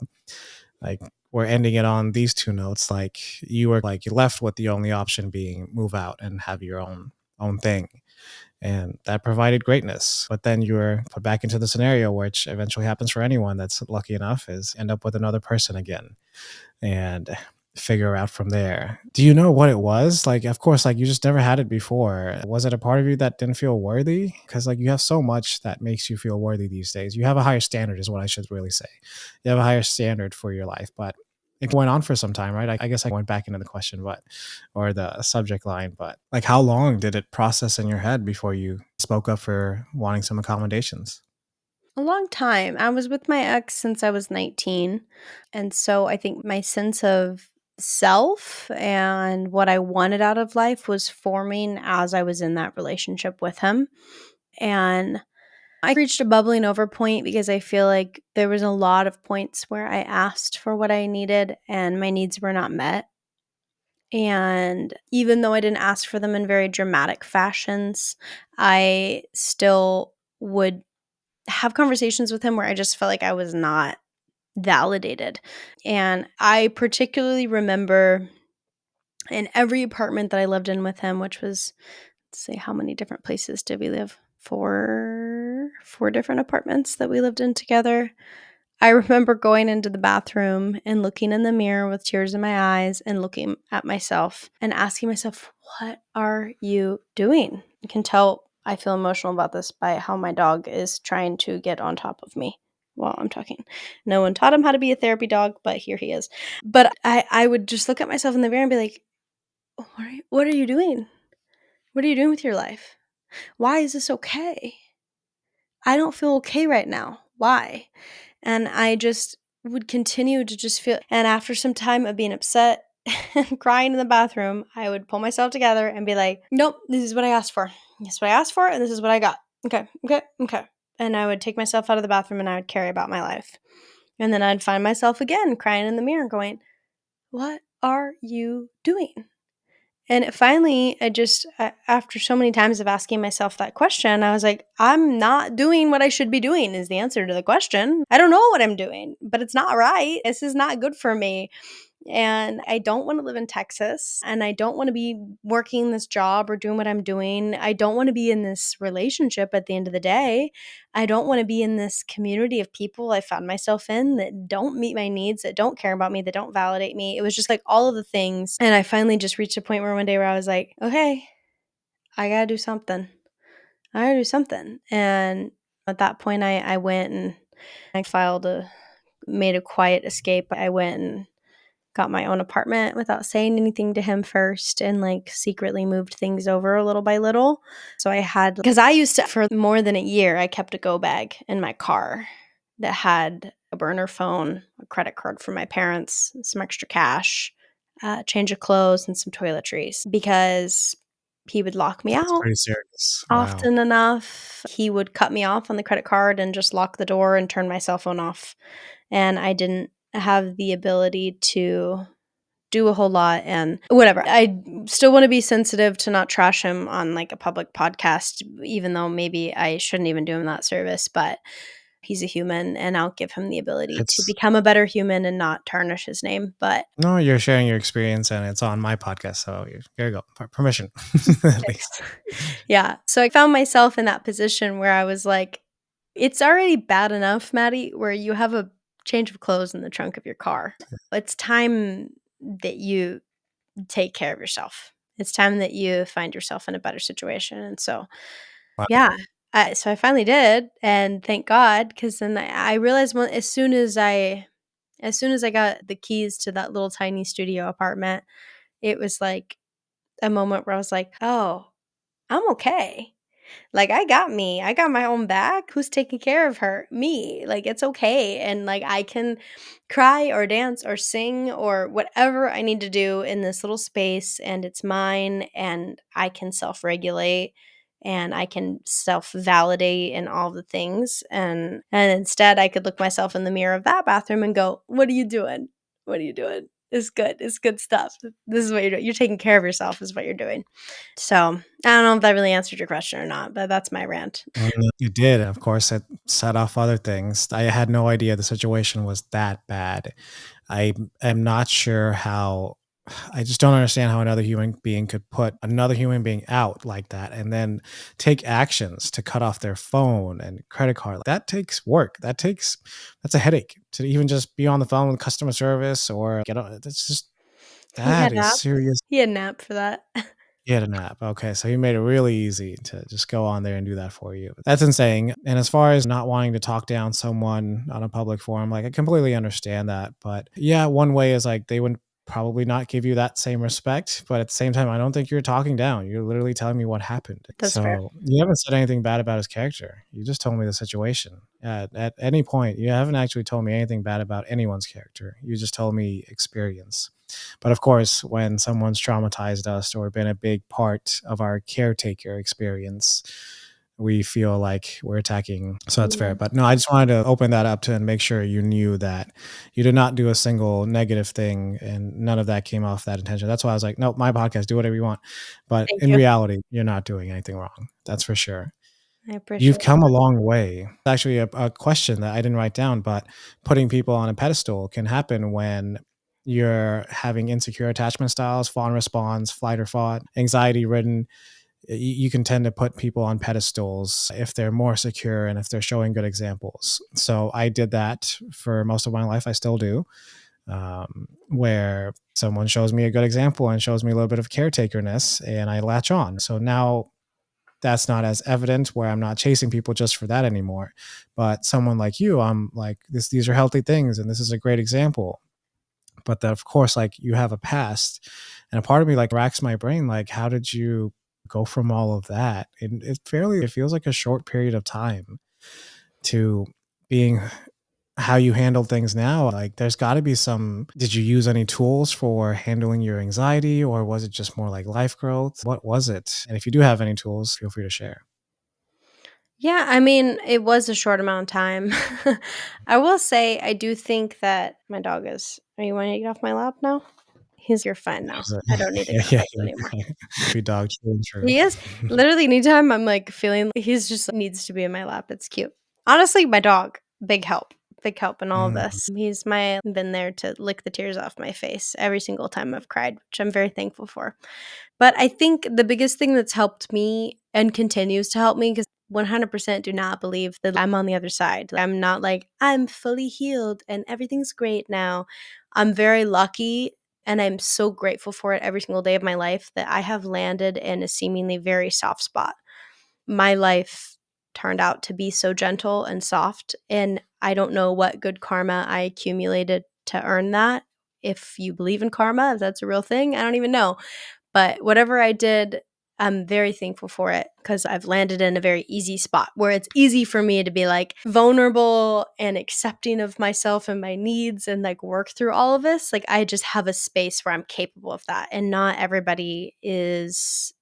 Like we're ending it on these two notes. Like you were like you left with the only option being move out and have your own thing. And that provided greatness. But then you were put back into the scenario, which eventually happens for anyone that's lucky enough, is end up with another person again and figure out from there. Do you know what it was? Like, of course, like you just never had it before. Was it a part of you that didn't feel worthy? Because like you have so much that makes you feel worthy these days. You have a higher standard, is what I should really say. You have a higher standard for your life, but it went on for some time, right? I guess I went back into the question, but or the subject line, but like how long did it process in your head before you spoke up for wanting some accommodations? A long time. I was with my ex since I was 19. And so I think my sense of self and what I wanted out of life was forming as I was in that relationship with him. And I reached a bubbling over point because I feel like there was a lot of points where I asked for what I needed and my needs were not met. And even though I didn't ask for them in very dramatic fashions, I still would have conversations with him where I just felt like I was not validated. And I particularly remember in every apartment that I lived in with him, which was, let's see, how many different places did we live? Four different apartments that we lived in together. I remember going into the bathroom and looking in the mirror with tears in my eyes and looking at myself and asking myself, "What are you doing?" You can tell I feel emotional about this by how my dog is trying to get on top of me while I'm talking. No one taught him how to be a therapy dog, but here he is. But I would just look at myself in the mirror and be like, what are you doing? What are you doing with your life? Why is this okay? I don't feel okay right now. Why? And I just would continue to just feel, and after some time of being upset and crying in the bathroom, I would pull myself together and be like, "Nope, this is what I asked for. This is what I asked for, and this is what I got. Okay, okay, okay." And I would take myself out of the bathroom and I would carry about my life. And then I'd find myself again crying in the mirror going, "What are you doing?" And finally, after so many times of asking myself that question, I was like, I'm not doing what I should be doing, is the answer to the question. I don't know what I'm doing, but it's not right. This is not good for me. And I don't want to live in Texas. And I don't want to be working this job or doing what I'm doing. I don't want to be in this relationship at the end of the day. I don't want to be in this community of people I found myself in that don't meet my needs, that don't care about me, that don't validate me. It was just like all of the things. And I finally just reached a point where one day where I was like, okay, I got to do something. I gotta do something. And at that point, I went and I made a quiet escape. I went and got my own apartment without saying anything to him first and like secretly moved things over little by little. So I had, because I used to, for more than a year, I kept a go bag in my car that had a burner phone, a credit card from my parents, some extra cash, change of clothes, and some toiletries because he would lock me That's out pretty serious. Wow. often enough. He would cut me off on the credit card and just lock the door and turn my cell phone off. And I didn't have the ability to do a whole lot and whatever. I still want to be sensitive to not trash him on like a public podcast, even though maybe I shouldn't even do him that service, but he's a human and I'll give him the ability to It's become a better human and not tarnish his name. But no, you're sharing your experience and it's on my podcast. So here you go. Permission, at least. thanks. Yeah. So I found myself in that position where I was like, it's already bad enough, Maddie, where you have a change of clothes in the trunk of your car. It's time that you take care of yourself. It's time that you find yourself in a better situation. And so, Wow. yeah. So I finally did, and thank God, because then I realized as soon as I got the keys to that little tiny studio apartment, it was like a moment where I was like, oh, I'm okay. Like, I got me. I got my own back. Who's taking care of her? Me. Like, it's okay. And like, I can cry or dance or sing or whatever I need to do in this little space, and it's mine. And I can self regulate and I can self validate and all the things. And instead, I could look myself in the mirror of that bathroom and go, what are you doing? What are you doing? It's good. It's good stuff. This is what you're doing. You're taking care of yourself, is what you're doing. So, I don't know if that really answered your question or not, but that's my rant. You did. Of course, it set off other things. I had no idea the situation was that bad. I am not sure how. I just don't understand how another human being could put another human being out like that and then take actions to cut off their phone and credit card. That takes work. That's a headache to even just be on the phone with customer service or get on. That's just, He that had is nap. serious. He had nap for that. He had an app. Okay, so he made it really easy to just go on there and do that for you. That's insane. And as far as not wanting to talk down someone on a public forum, like I completely understand that. But yeah, one way is like they would probably not give you that same respect. But at the same time, I don't think you're talking down. You're literally telling me what happened. That's fair. So you haven't said anything bad about his character. You just told me the situation. At any point, you haven't actually told me anything bad about anyone's character. You just told me experience. But of course, when someone's traumatized us or been a big part of our caretaker experience, we feel like we're attacking. So that's fair. Yeah. But no, I just wanted to open that up to and make sure you knew that you did not do a single negative thing and none of that came off that intention. That's why I was like, nope, my podcast, do whatever you want. But Thank in you. reality, you're not doing anything wrong. That's for sure. I appreciate You've come a that. long way. Actually, a question that I didn't write down, but putting people on a pedestal can happen when you're having insecure attachment styles, fawn response, flight or fawn, anxiety ridden. You can tend to put people on pedestals if they're more secure and if they're showing good examples. So I did that for most of my life. I still do. Where someone shows me a good example and shows me a little bit of caretakerness and I latch on. So now that's not as evident where I'm not chasing people just for that anymore. But someone like you, I'm like, these are healthy things and this is a great example. But that of course, like you have a past. And a part of me like racks my brain, like, how did you go from all of that? And it feels like a short period of time to being how you handle things now. Like there's got to be some, did you use any tools for handling your anxiety or was it just more like life growth? What was it? And if you do have any tools, feel free to share. Yeah, I mean, it was a short amount of time. I will say, I do think that my dog is. Are you wanting to get off my lap now? You're fine now. Is it- I don't need to yeah, cuddle yeah, you anymore. yeah. Happy dog, true and true. He is literally anytime I'm like feeling he's just needs to be in my lap. It's cute. Honestly, my dog, big help in all of Mm, this. He's my been there to lick the tears off my face every single time I've cried, which I'm very thankful for. But I think the biggest thing that's helped me and continues to help me, because 100% do not believe that I'm on the other side. I'm not like, I'm fully healed and everything's great now. I'm very lucky and I'm so grateful for it every single day of my life that I have landed in a seemingly very soft spot my life turned out to be so gentle and soft, and I don't know what good karma I accumulated to earn that. If you believe in karma, if that's a real thing, I don't even know. But whatever I did, I'm very thankful for it because I've landed in a very easy spot where it's easy for me to be like vulnerable and accepting of myself and my needs and like work through all of this. Like I just have a space where I'm capable of that. And not everybody is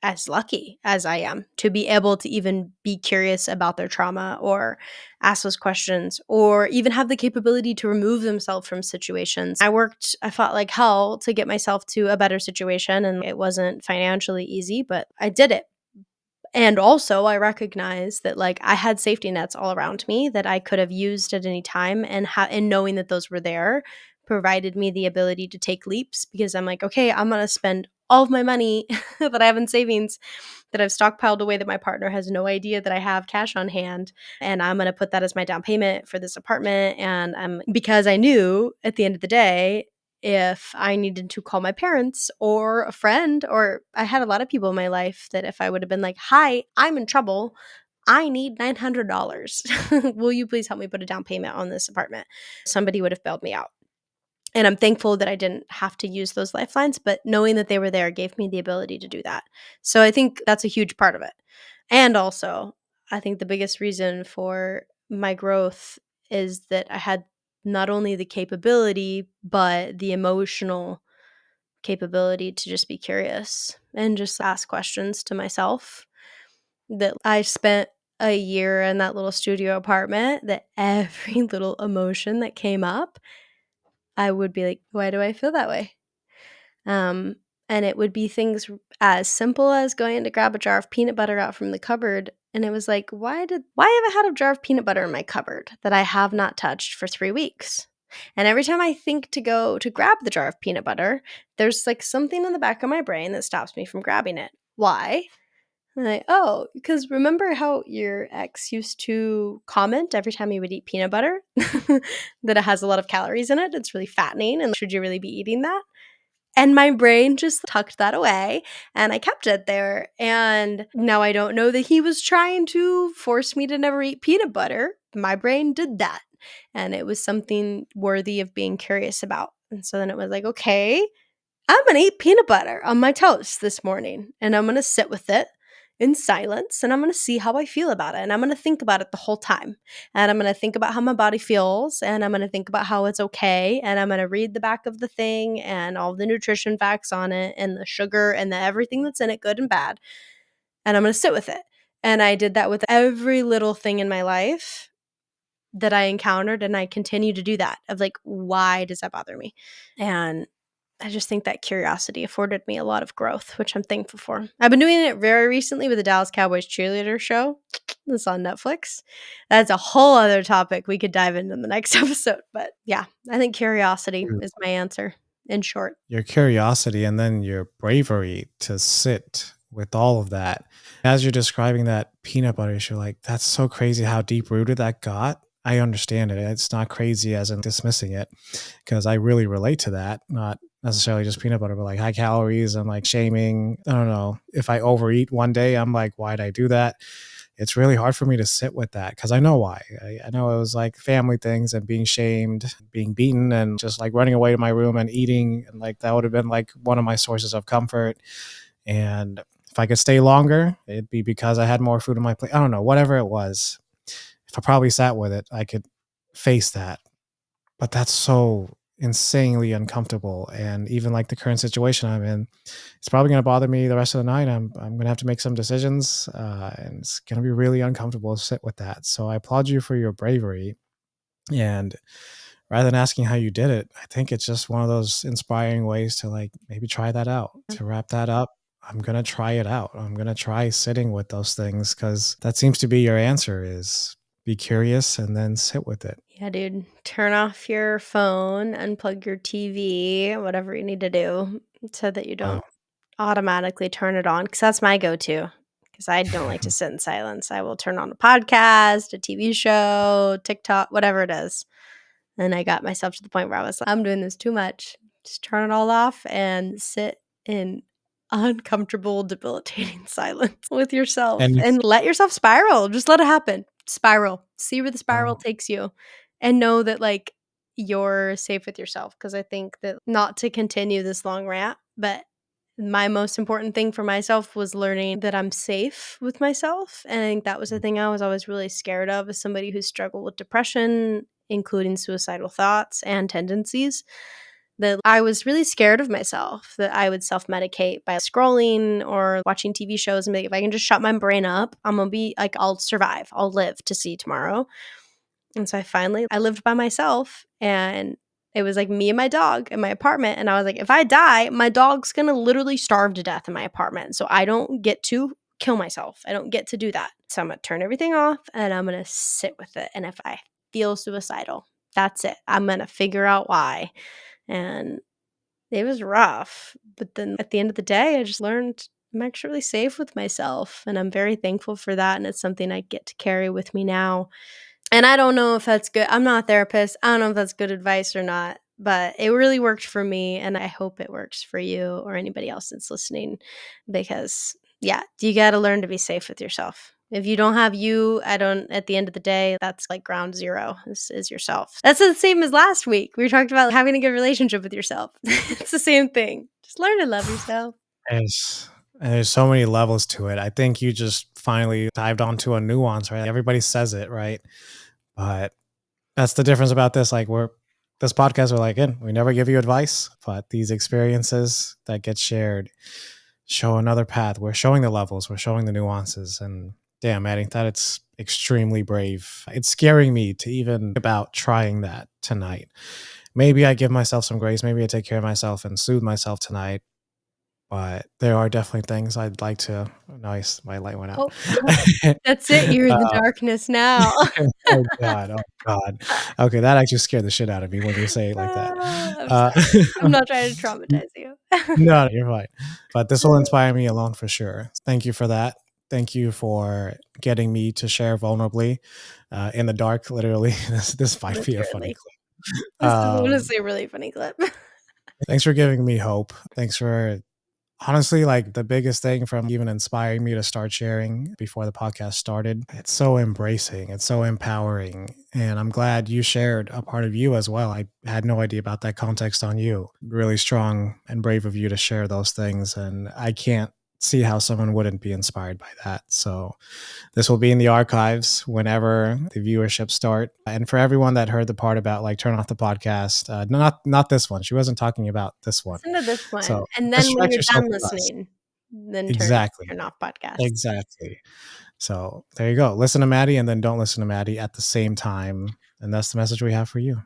as lucky as I am to be able to even be curious about their trauma or ask those questions or even have the capability to remove themselves from situations. I fought like hell to get myself to a better situation, and it wasn't financially easy, but I did it. And also, I recognize that like I had safety nets all around me that I could have used at any time, and knowing that those were there provided me the ability to take leaps because I'm like, okay, I'm going to spend all of my money that I have in savings that I've stockpiled away that my partner has no idea that I have cash on hand, and I'm going to put that as my down payment for this apartment. And I'm because I knew at the end of the day, if I needed to call my parents or a friend, or I had a lot of people in my life that if I would have been like, "Hi, I'm in trouble. I need $900. Will you please help me put a down payment on this apartment?" Somebody would have bailed me out. And I'm thankful that I didn't have to use those lifelines, but knowing that they were there gave me the ability to do that. So I think that's a huge part of it. And also, I think the biggest reason for my growth is that I had not only the capability, but the emotional capability to just be curious and just ask questions to myself. That I spent a year in that little studio apartment, that every little emotion that came up, I would be like, why do I feel that way? Um, and it would be things as simple as going to grab a jar of peanut butter out from the cupboard. And it was like, why have I had a jar of peanut butter in my cupboard that I have not touched for 3 weeks? And every time I think to go to grab the jar of peanut butter, there's like something in the back of my brain that stops me from grabbing it. Why? And oh, because remember how your ex used to comment every time you would eat peanut butter that it has a lot of calories in it? It's really fattening. And should you really be eating that? And my brain just tucked that away and I kept it there. And now I don't know that he was trying to force me to never eat peanut butter. My brain did that. And it was something worthy of being curious about. And so then it was like, okay, I'm going to eat peanut butter on my toast this morning and I'm going to sit with it in silence and I'm going to see how I feel about it. And I'm going to think about it the whole time. And I'm going to think about how my body feels and I'm going to think about how it's okay. And I'm going to read the back of the thing and all the nutrition facts on it and the sugar and the everything that's in it, good and bad. And I'm going to sit with it. And I did that with every little thing in my life that I encountered. And I continue to do that of like, why does that bother me? And I just think that curiosity afforded me a lot of growth, which I'm thankful for. I've been doing it very recently with the Dallas Cowboys cheerleader show that's on Netflix. That's a whole other topic we could dive into in the next episode. But yeah, I think curiosity is my answer in short. Your curiosity and then your bravery to sit with all of that. As you're describing that peanut butter issue, like that's so crazy how deep rooted that got. I understand it. It's not crazy as in dismissing it because I really relate to that. Not necessarily just peanut butter, but like high calories and like shaming. I don't know. If I overeat one day, I'm like, why'd I do that? It's really hard for me to sit with that because I know why. I know it was like family things and being shamed, being beaten, and just like running away to my room and eating. And like that would have been like one of my sources of comfort. And if I could stay longer, it'd be because I had more food on my plate. I don't know, whatever it was. If I probably sat with it, I could face that. But that's so insanely uncomfortable. And even like the current situation I'm in, it's probably going to bother me the rest of the night. I'm going to have to make some decisions, and it's going to be really uncomfortable to sit with that. So I applaud you for your bravery. And rather than asking how you did it, I think it's just one of those inspiring ways to like maybe try that out. To wrap that up, I'm going to try it out. I'm going to try sitting with those things because that seems to be your answer is be curious and then sit with it. Yeah, dude. Turn off your phone, unplug your TV, whatever you need to do so that you Wow. don't automatically turn it on. Because that's my go to. Because I don't like to sit in silence. I will turn on a podcast, a TV show, TikTok, whatever it is. And I got myself to the point where I was like, I'm doing this too much. Just turn it all off and sit in uncomfortable, debilitating silence with yourself And and let yourself spiral. Just let it happen. Spiral. See where the spiral oh, takes you and know that, like, you're safe with yourself. Because I think that, not to continue this long rant, but my most important thing for myself was learning that I'm safe with myself, and I think that was the thing I was always really scared of as somebody who struggled with depression, including suicidal thoughts and tendencies, that I was really scared of myself, that I would self-medicate by scrolling or watching TV shows and be like, "If I can just shut my brain up, I'm gonna be like, I'll survive. I'll live to see tomorrow." And so I lived by myself, and it was like me and my dog in my apartment, and I was like, "If I die, my dog's gonna literally starve to death in my apartment, so I don't get to kill myself. I don't get to do that. So I'm gonna turn everything off, and I'm gonna sit with it, and if I feel suicidal, that's it. I'm gonna figure out why." And it was rough, but then at the end of the day, I just learned I'm actually really safe with myself, and I'm very thankful for that, and it's something I get to carry with me now. And I don't know if that's good. I'm not a therapist. I don't know if that's good advice or not, but it really worked for me, and I hope it works for you or anybody else that's listening, because, yeah, you gotta learn to be safe with yourself. If you don't have you, I don't at the end of the day, that's like ground zero is yourself. That's the same as last week. We talked about having a good relationship with yourself. It's the same thing. Just learn to love yourself. there's and there's so many levels to it. I think you just finally dived onto a nuance, right? Everybody says it, right? But that's the difference about this. Like this podcast, we're like, we never give you advice, but these experiences that get shared show another path. We're showing the levels, we're showing the nuances, and damn, Maddie, that it's extremely brave. It's scaring me to even about trying that tonight. Maybe I give myself some grace. Maybe I take care of myself and soothe myself tonight. But there are definitely things I'd like to. Nice, my light went out. Oh, that's it. You're in the uh, darkness now. oh god, oh god. Okay, that actually scared the shit out of me when you say it like that. I'm Uh, sorry. I'm not trying to traumatize you. no, you're fine. But this will inspire me alone for sure. Thank you for that. Thank you for getting me to share vulnerably in the dark. Literally, this might be a funny Literally. clip. This is honestly a really funny clip. Thanks for giving me hope. Thanks for honestly, like the biggest thing from even inspiring me to start sharing before the podcast started, it's so embracing, it's so empowering. And I'm glad you shared a part of you as well. I had no idea about that context on you. Really strong and brave of you to share those things. And I can't see how someone wouldn't be inspired by that. So this will be in the archives whenever the viewership start. And for everyone that heard the part about like turn off the podcast, not this one. She wasn't talking about this one. Listen to this one, So and then when distract you're yourself done with us. listening, then Exactly. turn off podcast. Exactly. So there you go. Listen to Maddie and then don't listen to Maddie at the same time. And that's the message we have for you.